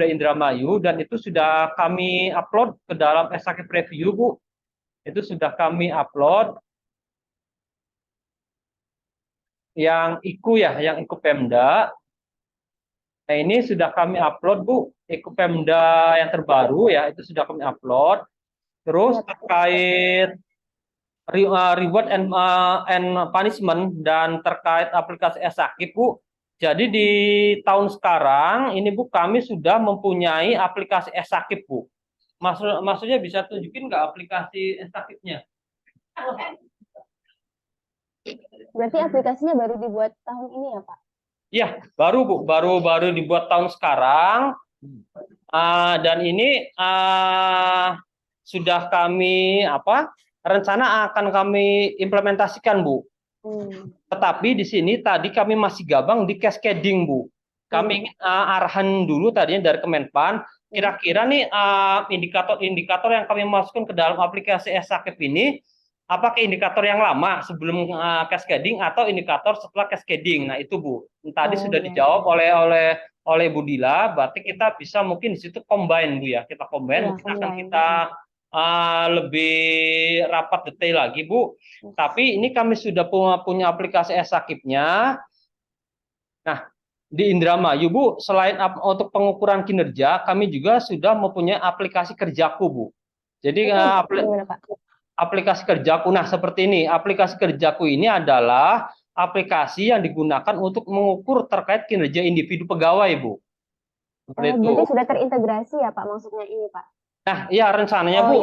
Indramayu, dan itu sudah kami upload ke dalam Sakip Review Bu. Itu sudah kami upload. Yang IKU Pemda. Nah, ini sudah kami upload Bu, IKU Pemda yang terbaru ya, itu sudah kami upload. Terus terkait reward and punishment dan terkait aplikasi e-Sakib, Bu. Jadi di tahun sekarang ini, Bu, kami sudah mempunyai aplikasi e-Sakib, Bu. Maksudnya bisa tunjukin nggak aplikasi e-Sakibnya? Berarti aplikasinya baru dibuat tahun ini ya, Pak? Iya, baru, Bu, baru dibuat tahun sekarang. Dan ini sudah kami rencana akan kami implementasikan, Bu. Tetapi di sini tadi kami masih gabang di cascading, Bu. Kami ingin arahan dulu tadinya dari Kemenpan. Kira-kira nih indikator-indikator yang kami masukkan ke dalam aplikasi e-Sakib ini, apakah indikator yang lama sebelum cascading atau indikator setelah cascading? Nah itu, Bu. Tadi sudah dijawab oleh Bu Dila. Berarti kita bisa mungkin di situ combine, Bu, ya. Kita combine, mungkin akan kita lebih rapat detail lagi, Bu. Tapi ini kami sudah punya aplikasi e-Sakibnya. Nah, di Indramayu, Bu, selain untuk pengukuran kinerja, kami juga sudah mempunyai aplikasi kerjaku, Bu. Jadi aplikasi kerjaku, nah seperti ini. Aplikasi kerjaku ini adalah aplikasi yang digunakan untuk mengukur terkait kinerja individu pegawai, Bu. Seperti itu. Berarti sudah terintegrasi ya, Pak, maksudnya ini, Pak? Nah, iya rencananya, Bu.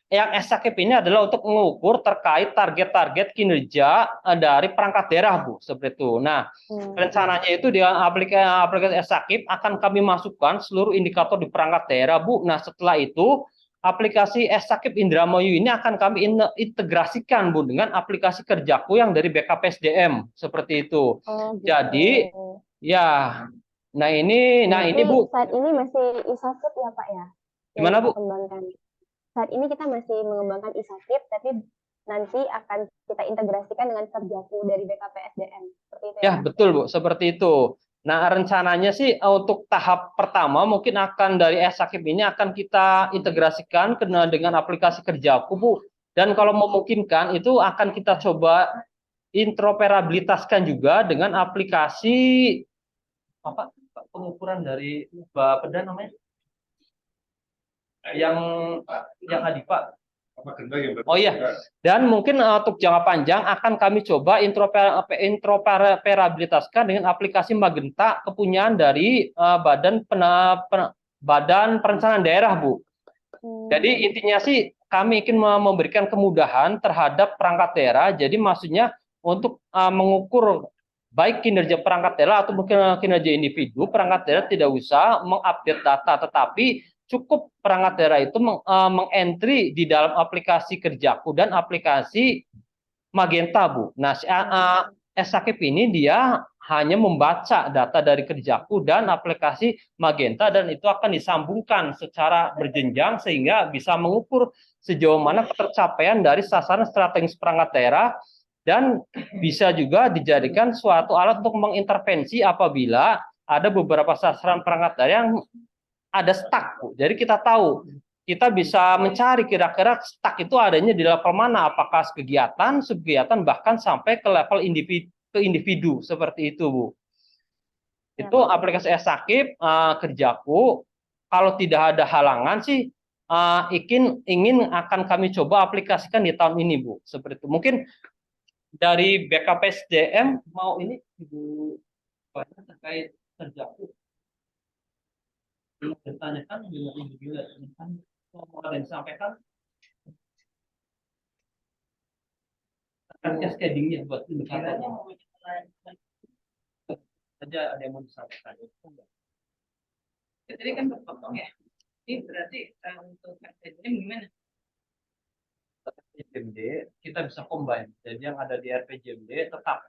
Yang e-Sakib ini adalah untuk mengukur terkait target-target kinerja dari perangkat daerah, Bu, seperti itu. Nah, rencananya itu di aplikasi e-Sakib akan kami masukkan seluruh indikator di perangkat daerah, Bu. Nah, setelah itu aplikasi e-Sakib Indramayu ini akan kami integrasikan, Bu, dengan aplikasi kerjaku yang dari BKPSDM, seperti itu. Gitu. Jadi, ya, nah ini, Bu. Saat ini masih e-Sakib ya, Pak, ya? Gimana, Bu? Saat ini kita masih mengembangkan e-Sakib, tapi nanti akan kita integrasikan dengan kerjaku dari BKPSDM. Seperti itu ya, betul, Bu, seperti itu. Nah, rencananya sih untuk tahap pertama mungkin akan dari e-Sakib ini akan kita integrasikan dengan aplikasi kerjaku, Bu. Dan kalau memungkinkan itu akan kita coba interoperabilitaskan juga dengan aplikasi pengukuran dari Bapeda namanya? Yang Adipa. Oh iya, dan mungkin untuk jangka panjang akan kami coba interoperabilitaskan dengan aplikasi Magenta kepunyaan dari Badan Perencanaan Daerah, Bu. Jadi intinya sih kami ingin memberikan kemudahan terhadap perangkat daerah. Jadi maksudnya untuk mengukur baik kinerja perangkat daerah atau mungkin kinerja individu, perangkat daerah tidak usah mengupdate data, tetapi cukup perangkat daerah itu mengentry di dalam aplikasi kerjaku dan aplikasi Magenta, Bu. Nah, e-Sakib ini dia hanya membaca data dari kerjaku dan aplikasi Magenta dan itu akan disambungkan secara berjenjang sehingga bisa mengukur sejauh mana ketercapaian dari sasaran strategis perangkat daerah dan bisa juga dijadikan suatu alat untuk mengintervensi apabila ada beberapa sasaran perangkat daerah yang ada stuck, Bu. Jadi kita tahu, kita bisa mencari kira-kira stuck itu adanya di level mana, apakah kegiatan, subkegiatan, bahkan sampai ke level individu seperti itu, Bu. Itu aplikasi e-Sakib kerjaku. Kalau tidak ada halangan sih, ingin akan kami coba aplikasikan di tahun ini, Bu. Seperti itu. Mungkin dari BKPSDM mau ini Ibu terkait kerjaku. Ditanyakan juga kan mau ada yang disampaikan cascadingnya buat indikatornya saja ada yang mau disampaikan. Jadi kan berpotong ya. Ini berarti untuk cascading gimana? RPJMD kita bisa combine. Jadi yang ada di RPJMD tetap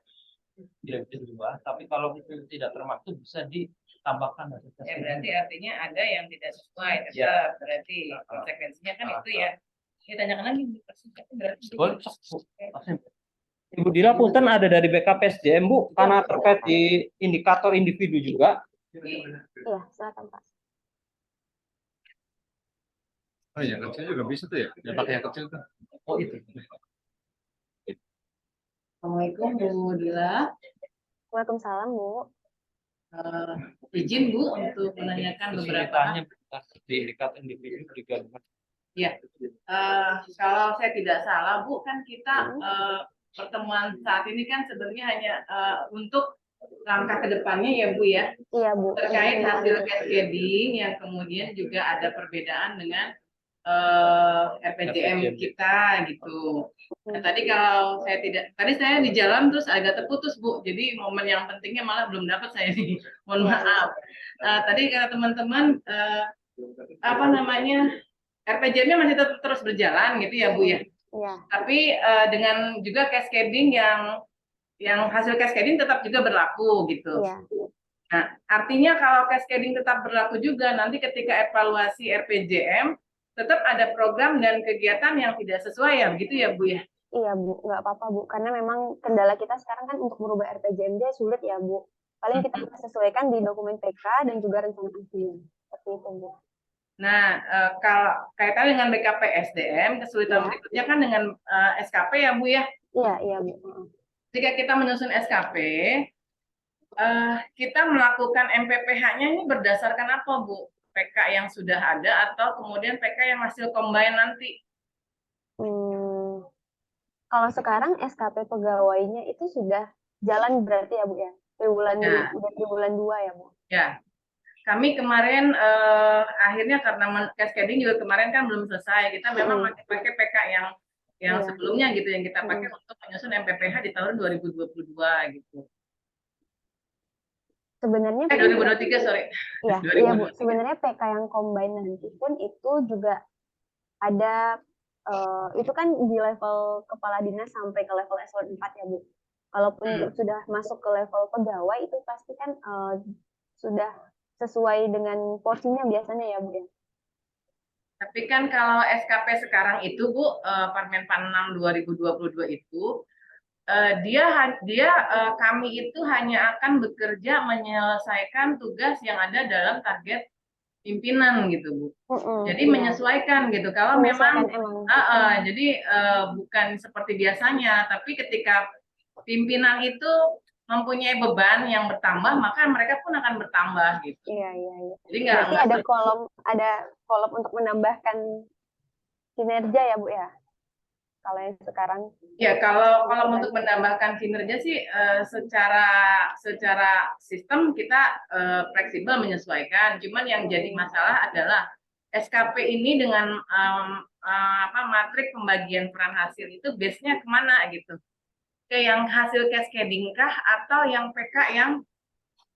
tidak bisa diubah, tapi kalau itu tidak termasuk bisa ditambahkan. Ya berarti artinya ada yang tidak sesuai, ya. Berarti konsekuensinya kan itu ya. Kita tanyakan lagi berarti. Ibu Dila punten ada dari BKPSDM, Bu, karena terkait di indikator individu juga. Iya, silakan, Pak. Oh iya, kecil juga bisa tuh ya? Yang pakai yang kecil tuh. Oh itu. Assalamualaikum Bu Dila. Waalaikumsalam, Bu. Izin Bu untuk menanyakan beberapa di indikator individu digabungkan. Ya, kalau saya tidak salah, Bu, kan kita pertemuan saat ini kan sebenarnya hanya untuk langkah ke depannya ya, Bu ya, Iya, Bu. terkait hasil Lanjut. cascading yang kemudian juga ada perbedaan dengan RPJM RPJMD. kita gitu. Nah, tadi kalau saya tidak, tadi saya di jalan terus agak terputus, Bu. Jadi momen yang pentingnya malah belum dapat saya nih. Mohon Iya, maaf. Tadi kata teman-teman apa namanya RPJM-nya masih tetap terus berjalan gitu ya, Bu ya. Iya. Tapi dengan juga cascading yang hasil cascading tetap juga berlaku gitu. Iya. Nah, artinya kalau cascading tetap berlaku juga, nanti ketika evaluasi RPJM, tetap ada program dan kegiatan yang tidak sesuai ya, begitu ya, Bu ya? Iya, Bu, nggak apa-apa, Bu. Karena memang kendala kita sekarang kan untuk merubah RPJMD sulit ya, Bu. Paling kita bisa sesuaikan di dokumen PK dan juga rencana aksinya. Seperti itu, Bu. Nah, kalau kaitan dengan BKP SDM, kesulitan Ya. berikutnya kan dengan SKP ya, Bu ya? Iya, iya, Bu. Jika kita menyusun SKP, kita melakukan MPPH-nya ini berdasarkan apa, Bu? PK yang sudah ada atau kemudian PK yang hasil combine nanti? Kalau sekarang SKP pegawainya itu sudah jalan berarti ya, Bu ya? Triwulan Ya. udah triwulan 2 ya, Bu? Ya, kami kemarin akhirnya karena cascading juga kemarin kan belum selesai, kita memang masih pakai PK yang Iya. sebelumnya gitu yang kita pakai untuk menyusun MPPH di tahun 2022 gitu. Sebenarnya 2023 sorry. Iya, iya Bu. Sebenarnya PK yang combine nanti pun itu juga ada itu kan di level kepala dinas sampai ke level eselon 4 ya, Bu. Kalaupun sudah masuk ke level pegawai itu pasti kan sudah sesuai dengan porsinya biasanya ya, Bu ya. Tapi kan kalau SKP sekarang itu, Bu, Permen Pan 6 2022 itu kami itu hanya akan bekerja menyelesaikan tugas yang ada dalam target pimpinan gitu, Bu. Jadi Iya. menyesuaikan gitu. Kalau memang jadi bukan seperti biasanya, tapi ketika pimpinan itu mempunyai beban yang bertambah, maka mereka pun akan bertambah gitu. Iya, iya, iya. Jadi Berarti ada kolom untuk menambahkan kinerja ya, Bu ya? Kalau yang sekarang ya kalau untuk menambahkan kinerja sih secara sistem kita fleksibel menyesuaikan. Cuman yang jadi masalah adalah SKP ini dengan matrik pembagian peran hasil itu base-nya kemana gitu? Ke yang hasil cascading kah atau yang PK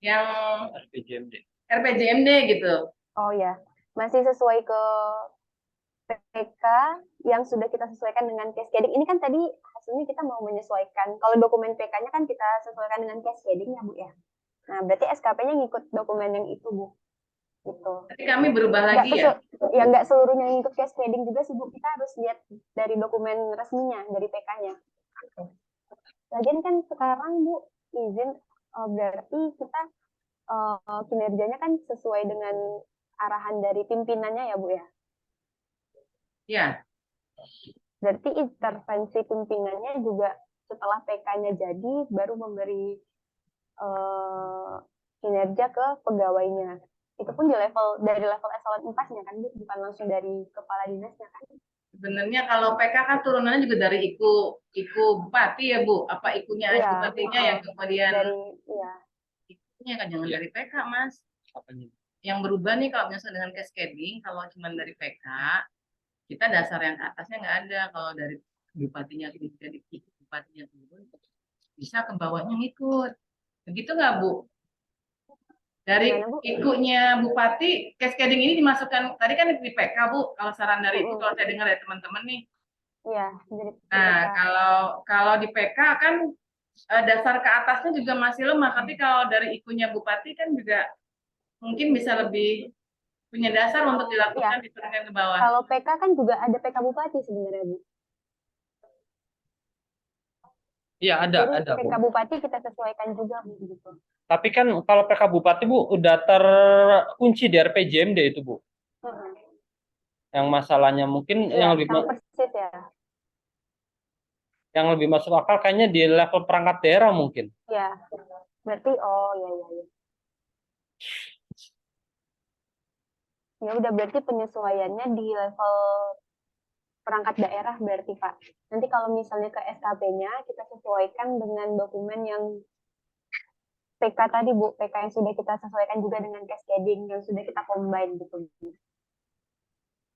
yang RPJMD gitu? Oh ya, masih sesuai ke PK yang sudah kita sesuaikan dengan cascading. Ini kan tadi hasilnya kita mau menyesuaikan. Kalau dokumen PK-nya kan kita sesuaikan dengan cascading ya, Bu ya. Nah, berarti SKP-nya ngikut dokumen yang itu, Bu. Gitu. Tapi kami berubah lagi ya? Ya, nggak seluruhnya ngikut cascading juga sih, Bu. Kita harus lihat dari dokumen resminya, dari PK-nya. Lagian kan sekarang, Bu, izin berarti kita kinerjanya kan sesuai dengan arahan dari pimpinannya ya, Bu ya? Ya. Berarti intervensi pimpinannya juga setelah PK-nya jadi baru memberi kinerja ke pegawainya. Itu pun dari level eselon 4-nya kan, Bu, bukan langsung dari kepala dinasnya kan. Sebenarnya kalau PK kan turunannya juga dari iku bupati ya, Bu. Apa ikunya bupatinya yang kemudian ikunya kan jangan dari PK, Mas. Yang berubah nih kalau misalnya dengan cascading, kalau cuma dari PK kita dasar yang ke atasnya nggak ada. Kalau dari bupatinya jadi bupatinya turun, bisa ke bawahnya ngikut. Begitu nggak, Bu? Dari ikunya bupati, cascading ini dimasukkan, tadi kan di PK, Bu, kalau saran dari Ibu, kalau saya dengar dari teman-teman nih. Iya. Nah, kalau di PK kan dasar ke atasnya juga masih lemah, tapi kalau dari ikunya bupati kan juga mungkin bisa lebih punya dasar untuk dilakukan diturunkan ke bawah. Kalau PK kan juga ada PK bupati sebenarnya, Bu. Iya, ada. Jadi PK bupati kita sesuaikan juga, Bu, gitu. Tapi kan kalau PK bupati, Bu, udah terkunci di RPJMD itu, Bu. Yang masalahnya mungkin yang lebih persis ya. Yang lebih masuk akal kayaknya di level perangkat daerah mungkin. Ya. Berarti ya. Ya udah, berarti penyesuaiannya di level perangkat daerah berarti Pak. Nanti kalau misalnya ke SKP-nya kita sesuaikan dengan dokumen yang PK tadi Bu, PK yang sudah kita sesuaikan juga dengan cascading yang sudah kita combine gitu.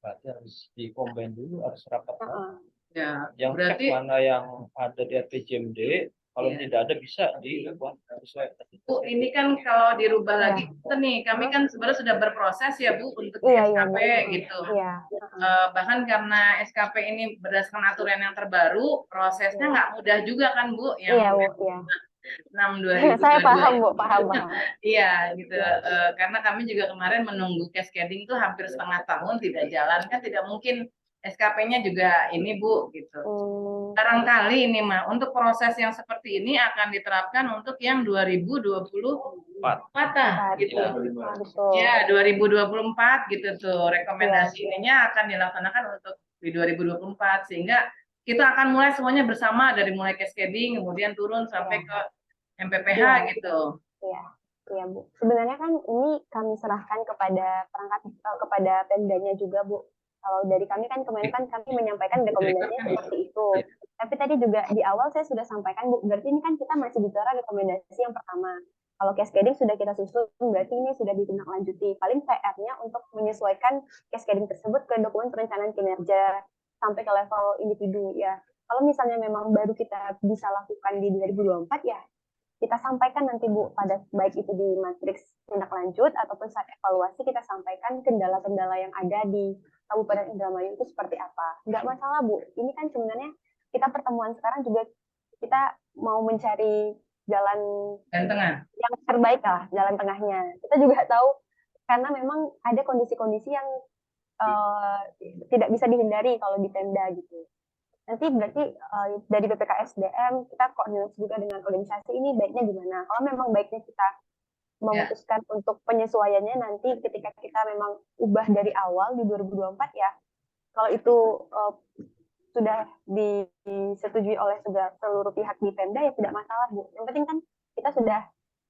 Berarti harus di-combine dulu, harus rapat. Ya, Yang berarti cek mana yang ada di RPJMD, kalau Iya. tidak ada bisa dibuat sesuai. Bu, ini kan kalau dirubah Iya. lagi, nih kami kan sebenarnya sudah berproses ya Bu untuk Iya, SKP Bu. gitu. Iya. Bahkan karena SKP ini berdasarkan aturan yang terbaru, prosesnya nggak mudah juga kan Bu, yang Iya, Bu. Iya. 6 Saya 2022. paham, Bu. Paham. Iya gitu. Karena kami juga kemarin menunggu cascading tuh hampir setengah tahun tidak jalan, kan tidak mungkin SKP-nya juga ini Bu gitu. Barangkali ini mah untuk proses yang seperti ini akan diterapkan untuk yang 2024 gitu. Betul. Ya, 2024 gitu tuh. Rekomendasi ininya akan dilaksanakan untuk di 2024 sehingga kita akan mulai semuanya bersama dari mulai cascading kemudian turun sampai ke MPPH gitu. Iya. Iya, Bu. Sebenarnya kan ini kami serahkan kepada kepada Pemdanya juga, Bu. Kalau dari kami kan kemarin kan kami menyampaikan rekomendasinya seperti itu. Tapi tadi juga di awal saya sudah sampaikan, Bu, berarti ini kan kita masih bicara rekomendasi yang pertama. Kalau cascading sudah kita susun, berarti ini sudah ditindaklanjuti. Paling PR-nya untuk menyesuaikan cascading tersebut ke dokumen perencanaan kinerja sampai ke level individu ya. Kalau misalnya memang baru kita bisa lakukan di 2024 ya, kita sampaikan nanti Bu, pada baik itu di matriks tindak lanjut ataupun saat evaluasi kita sampaikan kendala-kendala yang ada di Kabupaten Indramayu itu seperti apa. Nggak masalah Bu, ini kan sebenarnya kita pertemuan sekarang juga kita mau mencari jalan tengah yang terbaik lah, jalan tengahnya. Kita juga tahu karena memang ada kondisi-kondisi yang tidak bisa dihindari kalau di Pemda gitu. Nanti berarti dari BPKSDM kita koordinasi juga dengan organisasi ini baiknya gimana. Kalau memang baiknya kita memutuskan untuk penyesuaiannya nanti ketika kita memang ubah dari awal di 2024 ya, kalau itu sudah disetujui oleh seluruh pihak di Pemda ya tidak masalah Bu. Yang penting kan kita sudah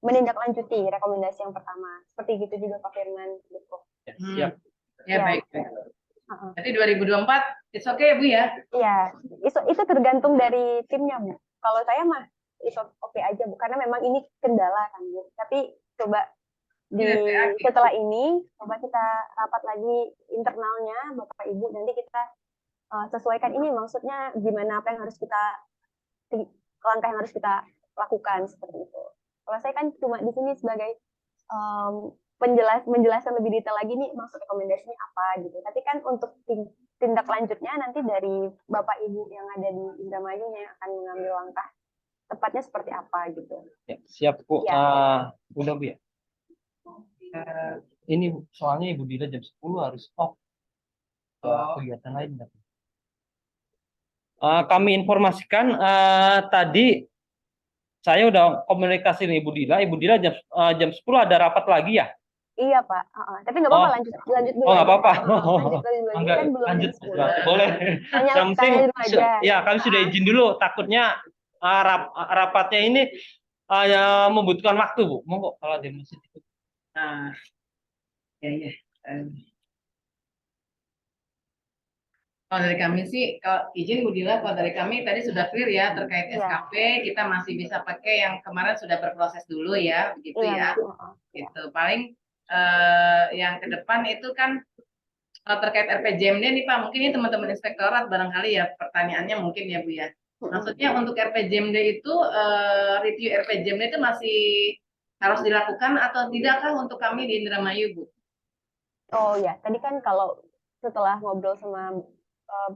menindaklanjuti rekomendasi yang pertama. Seperti gitu juga Pak Firman gitu. Siap. Ya, baik. Jadi 2024 it's okay ya Bu ya? Iya, itu tergantung dari timnya Bu. Kalau saya mah it's okay aja Bu, karena memang ini kendala kan Bu. Tapi coba setelah ini coba kita rapat lagi internalnya Bapak Ibu, nanti kita sesuaikan ini maksudnya gimana, apa yang harus kita langkah yang harus kita lakukan seperti itu. Kalau saya kan cuma di sini sebagai menjelaskan lebih detail lagi nih maksud rekomendasinya apa gitu. Tapi kan untuk tindak lanjutnya nanti dari Bapak Ibu yang ada di Indramayu yang akan mengambil langkah tepatnya seperti apa gitu. Ya, siap Bu. Ya. Udah Bu ya. Ini soalnya Ibu Dila jam 10 harus off. Kegiatan lain. Kami informasikan tadi saya udah komunikasi dengan Ibu Dila. Ibu Dila jam 10 ada rapat lagi ya? Iya Pak, tapi nggak apa-apa lanjut dulu. Oh nggak apa-apa. Lanjut, boleh. Yang penting ya kami sudah Nah. izin dulu. Takutnya rapatnya ini membutuhkan waktu Bu. Monggo kalau ada masih itu. Ya. Kalau dari kami sih, kalau izin Bu Dila, kalau dari kami tadi sudah clear ya terkait SKP, kita masih bisa pakai yang kemarin sudah berproses dulu ya, begitu ya. Gitu. Paling yang ke depan itu kan terkait RPJMD nih Pak, mungkin ini teman-teman inspektorat barangkali ya pertanyaannya mungkin ya Bu ya. Maksudnya untuk RPJMD itu review RPJMD itu masih harus dilakukan atau tidakkah untuk kami di Indramayu Bu? Oh ya, tadi kan kalau setelah ngobrol sama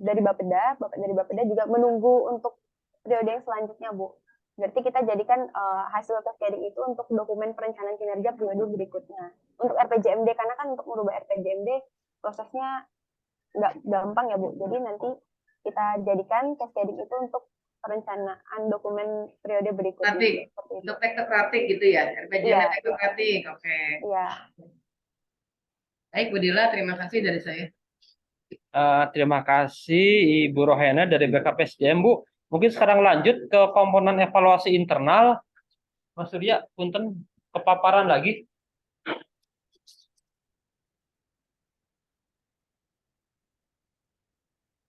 dari Bapeda, Bapak dari Bapeda juga menunggu untuk periode yang selanjutnya Bu. Berarti kita jadikan hasil cascading itu untuk dokumen perencanaan kinerja periode berikutnya. Untuk RPJMD, karena kan untuk merubah RPJMD prosesnya nggak gampang ya Bu. Jadi nanti kita jadikan cascading itu untuk perencanaan dokumen periode berikutnya. Untuk teknokratik gitu ya, RPJMD teknokratik, oke. Iya. Baik Bu Dila, terima kasih dari saya. Terima kasih Ibu Rohena dari BKPSDM Bu. Mungkin sekarang lanjut ke komponen evaluasi internal. Mas Surya, punten kepaparan lagi.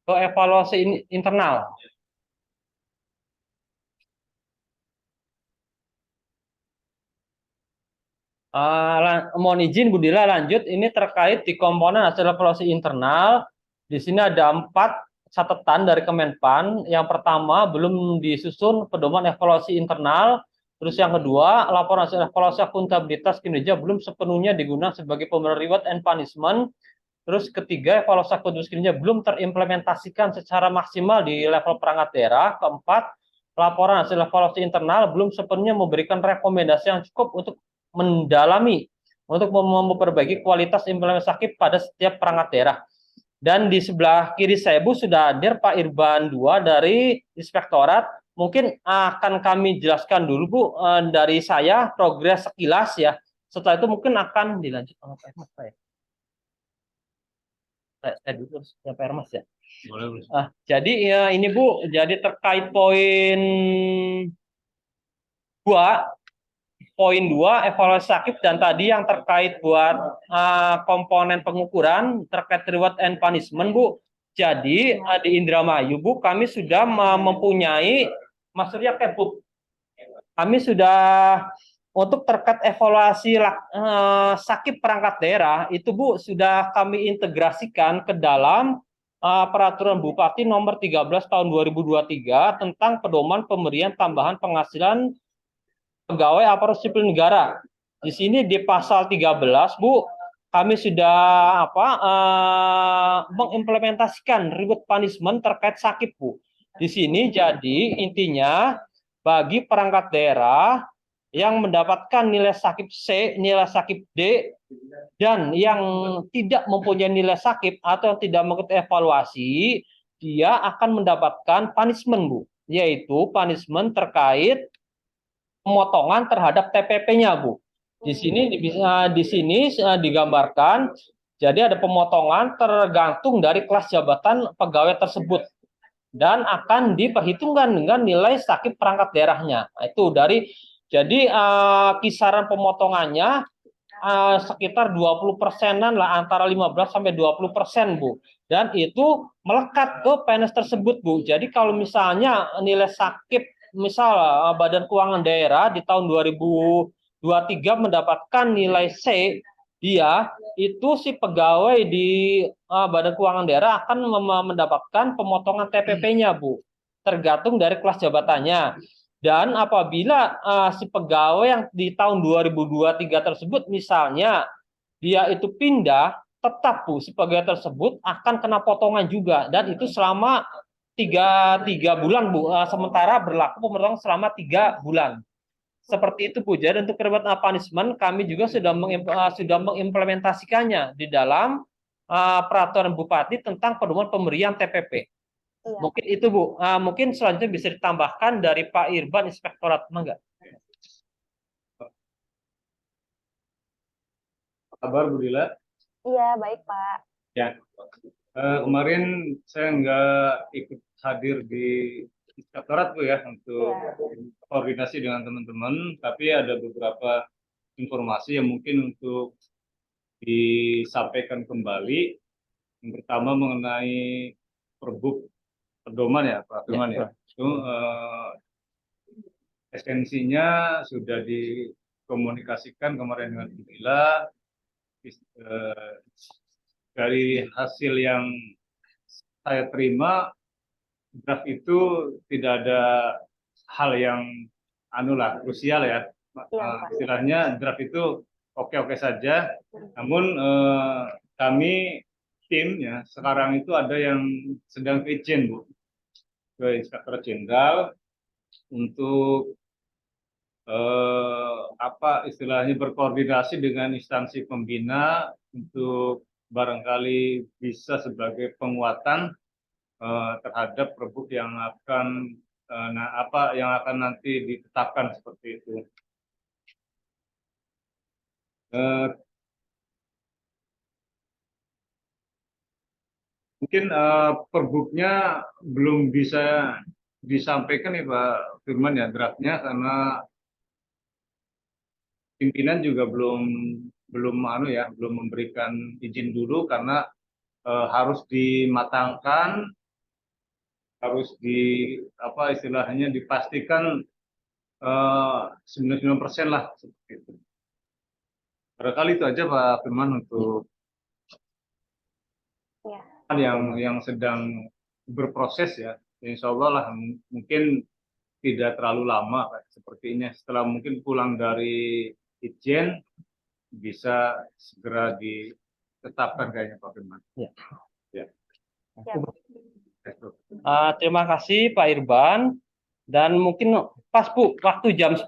ke evaluasi internal. Mohon izin Bu Dila lanjut, ini terkait di komponen hasil evaluasi internal. Di sini ada 4 catatan dari Kemenpan. Yang pertama, belum disusun pedoman evaluasi internal. Terus yang kedua, laporan hasil evaluasi akuntabilitas kinerja belum sepenuhnya digunakan sebagai pemberian reward and punishment. Terus ketiga, evaluasi akuntabilitas kinerja belum terimplementasikan secara maksimal di level perangkat daerah. Keempat, laporan hasil evaluasi internal belum sepenuhnya memberikan rekomendasi yang cukup untuk mendalami untuk memperbaiki kualitas implementasi pada setiap perangkat daerah. Dan di sebelah kiri saya Bu sudah hadir Pak Irban II dari Inspektorat. Mungkin akan kami jelaskan dulu Bu dari saya progres sekilas ya. Setelah itu mungkin akan dilanjut sama Pak Irmas ya. Saya dulu ya Pak Irmas ya. Boleh. Jadi ya ini Bu, jadi terkait poin 2 evaluasi sakit dan tadi yang terkait buat komponen pengukuran terkait reward and punishment Bu. Jadi di Indramayu Bu kami sudah mempunyai maksudnya Bu. Kami sudah untuk terkait evaluasi sakit perangkat daerah itu Bu sudah kami integrasikan ke dalam peraturan Bupati nomor 13 tahun 2023 tentang pedoman pemberian tambahan penghasilan pegawai aparatur sipil negara. Di sini di pasal 13, Bu, kami sudah mengimplementasikan reward punishment terkait sakit, Bu. Di sini jadi intinya bagi perangkat daerah yang mendapatkan nilai sakit C, nilai sakit D, dan yang tidak mempunyai nilai sakit atau yang tidak mengikuti evaluasi, dia akan mendapatkan punishment, Bu, yaitu punishment terkait pemotongan terhadap TPP-nya, Bu. Di sini digambarkan jadi ada pemotongan tergantung dari kelas jabatan pegawai tersebut dan akan diperhitungkan dengan nilai sakit perangkat daerahnya. Itu dari jadi kisaran pemotongannya sekitar 20%-an lah, antara 15 sampai 20%, Bu. Dan itu melekat ke PNS tersebut, Bu. Jadi kalau misalnya nilai sakit misal Badan Keuangan Daerah di tahun 2023 mendapatkan nilai C, dia itu si pegawai di Badan Keuangan Daerah akan mendapatkan pemotongan TPP-nya, Bu. Tergantung dari kelas jabatannya. Dan apabila si pegawai yang di tahun 2023 tersebut misalnya dia itu pindah, tetap Bu, si pegawai tersebut akan kena potongan juga dan itu selama tiga bulan Bu, sementara berlaku pemotongan selama 3 bulan. Seperti itu Bu. Jadi untuk reward punishment kami juga sudah mengimplementasikannya di dalam peraturan Bupati tentang pedoman pemberian TPP. Iya. Mungkin itu Bu. Mungkin selanjutnya bisa ditambahkan dari Pak Irban Inspektorat, enggak? Kabar Bu Dila? Iya, baik Pak. Ya. Kemarin saya nggak ikut hadir di Inspektorat Bu ya untuk koordinasi dengan teman-teman, tapi ada beberapa informasi yang mungkin untuk disampaikan kembali. Yang pertama mengenai perbuk pedoman ya Pak Firman ya. Itu esensinya sudah dikomunikasikan kemarin dengan Bu Dila. Dari hasil yang saya terima, draft itu tidak ada hal yang krusial ya. Istilahnya draft itu oke-oke saja. Namun kami tim ya sekarang itu ada yang sedang izin Bu ke Inspektur Jenderal untuk istilahnya berkoordinasi dengan instansi pembina untuk barangkali bisa sebagai penguatan terhadap perbuk yang akan nanti ditetapkan seperti itu. Mungkin perbuknya belum bisa disampaikan ya Pak Firman ya draftnya karena pimpinan juga belum memberikan izin dulu karena harus dimatangkan harus istilahnya dipastikan 99% lah seperti itu. Barangkali itu aja Pak Firman untuk hal yang sedang berproses ya. Insya Allah lah mungkin tidak terlalu lama Pak, sepertinya setelah mungkin pulang dari Itjen bisa segera ditetapkan kayaknya Pak Firman. Ya. Ya. Terima kasih Pak Irban. Dan mungkin pas Bu, waktu jam 10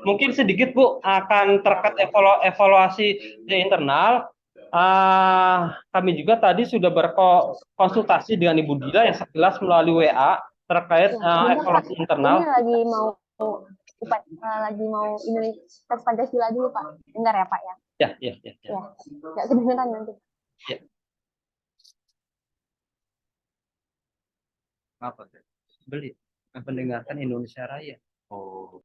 mungkin sedikit Bu akan terkait evaluasi di internal. Kami juga tadi sudah berkonsultasi dengan Ibu Dila yang sekilas melalui WA terkait evaluasi internal. Ini lagi mau ini tes Pancasila dulu Pak. Bentar ya Pak ya. Ya. Nggak kedengeran nanti. Ya. Apa sih? Beli mendengarkan Indonesia Raya. Oh.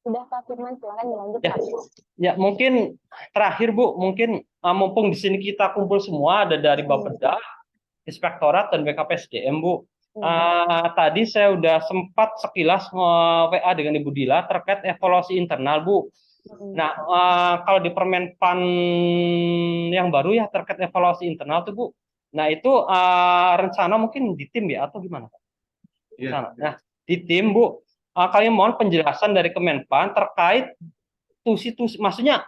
Sudah Pak Firman, silakan dilanjut Ya. Pak. Ya, mungkin terakhir Bu, mungkin mumpung di sini kita kumpul semua, ada dari Bapeda, Inspektorat dan BKPSDM Bu. Tadi saya udah sempat sekilas WA dengan Ibu Dila terkait evaluasi internal Bu. Nah, kalau di Permenpan yang baru ya terkait evaluasi internal tuh Bu. Nah itu rencana mungkin di tim ya atau gimana Pak? Iya. Nah di tim Bu, kami mohon penjelasan dari Kemenpan terkait tusi, maksudnya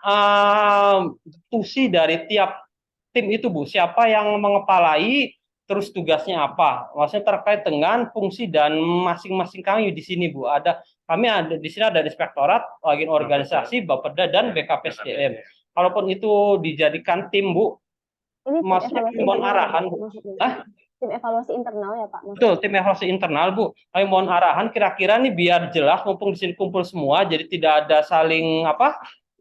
tusi dari tiap tim itu Bu, siapa yang mengepalai, terus tugasnya apa, maksudnya terkait dengan fungsi dan masing-masing kami di sini Bu. Kami ada di sini ada Inspektorat, bagian organisasi, Bapeda dan BKPSDM. Kalaupun itu dijadikan tim Bu, ini maksudnya mohon arahan Bu. Tim evaluasi internal ya Pak? Betul, tim evaluasi internal Bu. Kami mohon arahan kira-kira nih biar jelas mumpung di sini kumpul semua, jadi tidak ada saling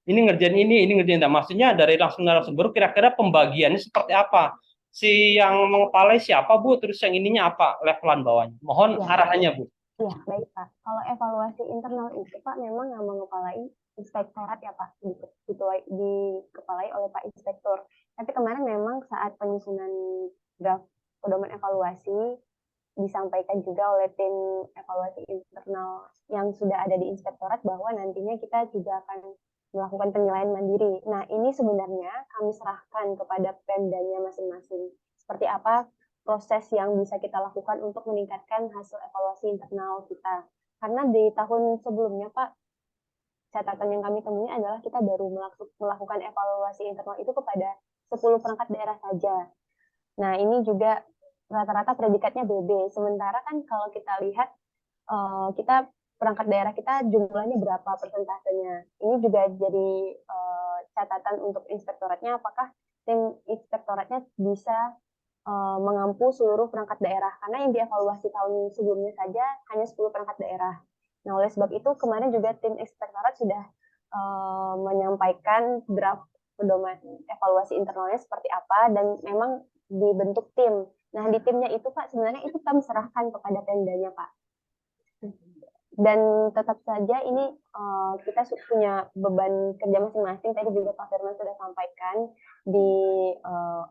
ini ngerjain ini ngerjain. Nah, maksudnya dari langsung narasumber kira-kira pembagiannya seperti apa? Si yang mengepalai siapa Bu? Terus yang ininya apa? Levelan bawahnya. Mohon arahannya Bu. Iya, baik Pak. Kalau evaluasi internal itu Pak memang yang mengepalai inspektorat ya Pak, dikepalai oleh Pak Inspektur. Tapi kemarin memang saat penyusunan draft pedoman evaluasi disampaikan juga oleh tim evaluasi internal yang sudah ada di inspektorat bahwa nantinya kita juga akan melakukan penilaian mandiri. Nah, ini sebenarnya kami serahkan kepada Pemdanya masing-masing. Seperti apa proses yang bisa kita lakukan untuk meningkatkan hasil evaluasi internal kita. Karena di tahun sebelumnya, Pak, catatan yang kami temui adalah kita baru melakukan evaluasi internal itu kepada 10 perangkat daerah saja. Nah, ini juga rata-rata predikatnya BB. Sementara kan kalau kita lihat, kita perangkat daerah kita jumlahnya berapa persentasenya. Ini juga jadi catatan untuk inspektoratnya, apakah tim inspektoratnya bisa mengampu seluruh perangkat daerah. Karena yang dievaluasi tahun sebelumnya saja hanya 10 perangkat daerah. Nah, oleh sebab itu kemarin juga tim inspektorat sudah menyampaikan draft pedoman evaluasi internalnya seperti apa, dan memang dibentuk tim. Nah, di timnya itu Pak, sebenarnya itu kami serahkan kepada Pemdanya Pak. Dan tetap saja ini kita punya beban kerja masing-masing. Tadi juga Pak Firman sudah sampaikan di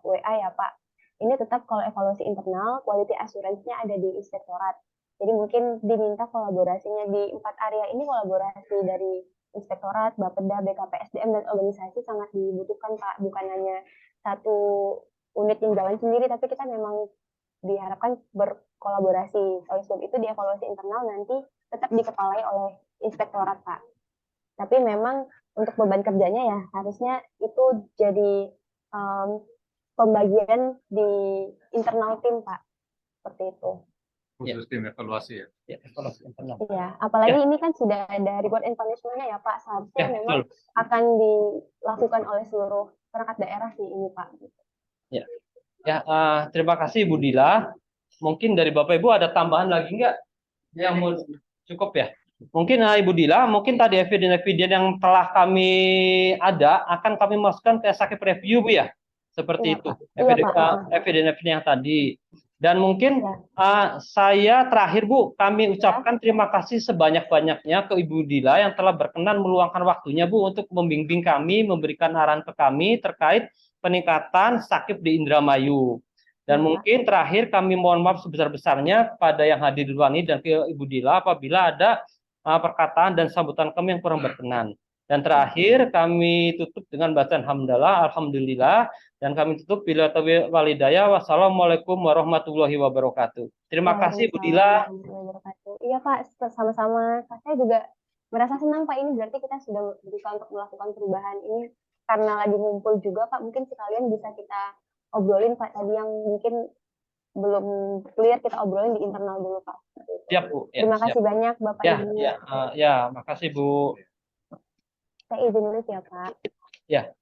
WA ya Pak. Ini tetap kalau evaluasi internal, quality assurance-nya ada di inspektorat. Jadi mungkin diminta kolaborasinya di 4 area ini, kolaborasi dari inspektorat, Bapeda, BKPSDM, dan organisasi sangat dibutuhkan Pak. Bukan hanya satu unit yang jalan sendiri, tapi kita memang diharapkan berkolaborasi. Oleh sebab itu di evaluasi internal nanti tetap dikepalai oleh inspektorat Pak. Tapi memang untuk beban kerjanya ya harusnya itu jadi pembagian di internal tim Pak. Seperti itu. Khusus tim evaluasi ya? Ya, evaluasi internal. Iya, apalagi ini kan sudah ada reward and punishment-nya ya Pak. Seharusnya memang akan dilakukan oleh seluruh perangkat daerah sih ini Pak. Ya, terima kasih Bu Dila. Mungkin dari Bapak Ibu ada tambahan lagi nggak? Yang mau cukup ya? Mungkin Ibu Dila, mungkin tadi eviden-eviden yang telah kami ada akan kami masukkan ke sakit review Bu ya, seperti Iya, itu Pak. Iya, Pak. eviden-eviden yang tadi. Dan mungkin saya terakhir Bu, kami ucapkan terima kasih sebanyak-banyaknya ke Ibu Dila yang telah berkenan meluangkan waktunya Bu untuk membimbing kami, memberikan arahan ke kami terkait peningkatan sakit di Indramayu. Dan mungkin terakhir kami mohon maaf sebesar-besarnya kepada yang hadir di ruang ini dan ke Ibu Dila apabila ada perkataan dan sambutan kami yang kurang berkenan. Dan terakhir kami tutup dengan bacaan hamdalah, alhamdulillah, dan kami tutup bila taufiq walhidayah. Wassalamualaikum warahmatullahi wabarakatuh. Terima kasih Bu Dila. Iya Pak, sama-sama. Saya juga merasa senang Pak, ini berarti kita sudah berusaha untuk melakukan perubahan ini karena lagi ngumpul juga Pak. Mungkin sekalian bisa kita obrolin Pak tadi yang mungkin belum clear, kita obrolin di internal dulu Pak. Siap Bu. Ya, terima kasih banyak Bapak Ibu. Ya, makasih Bu. Saya izin dulu ya Pak. Ya.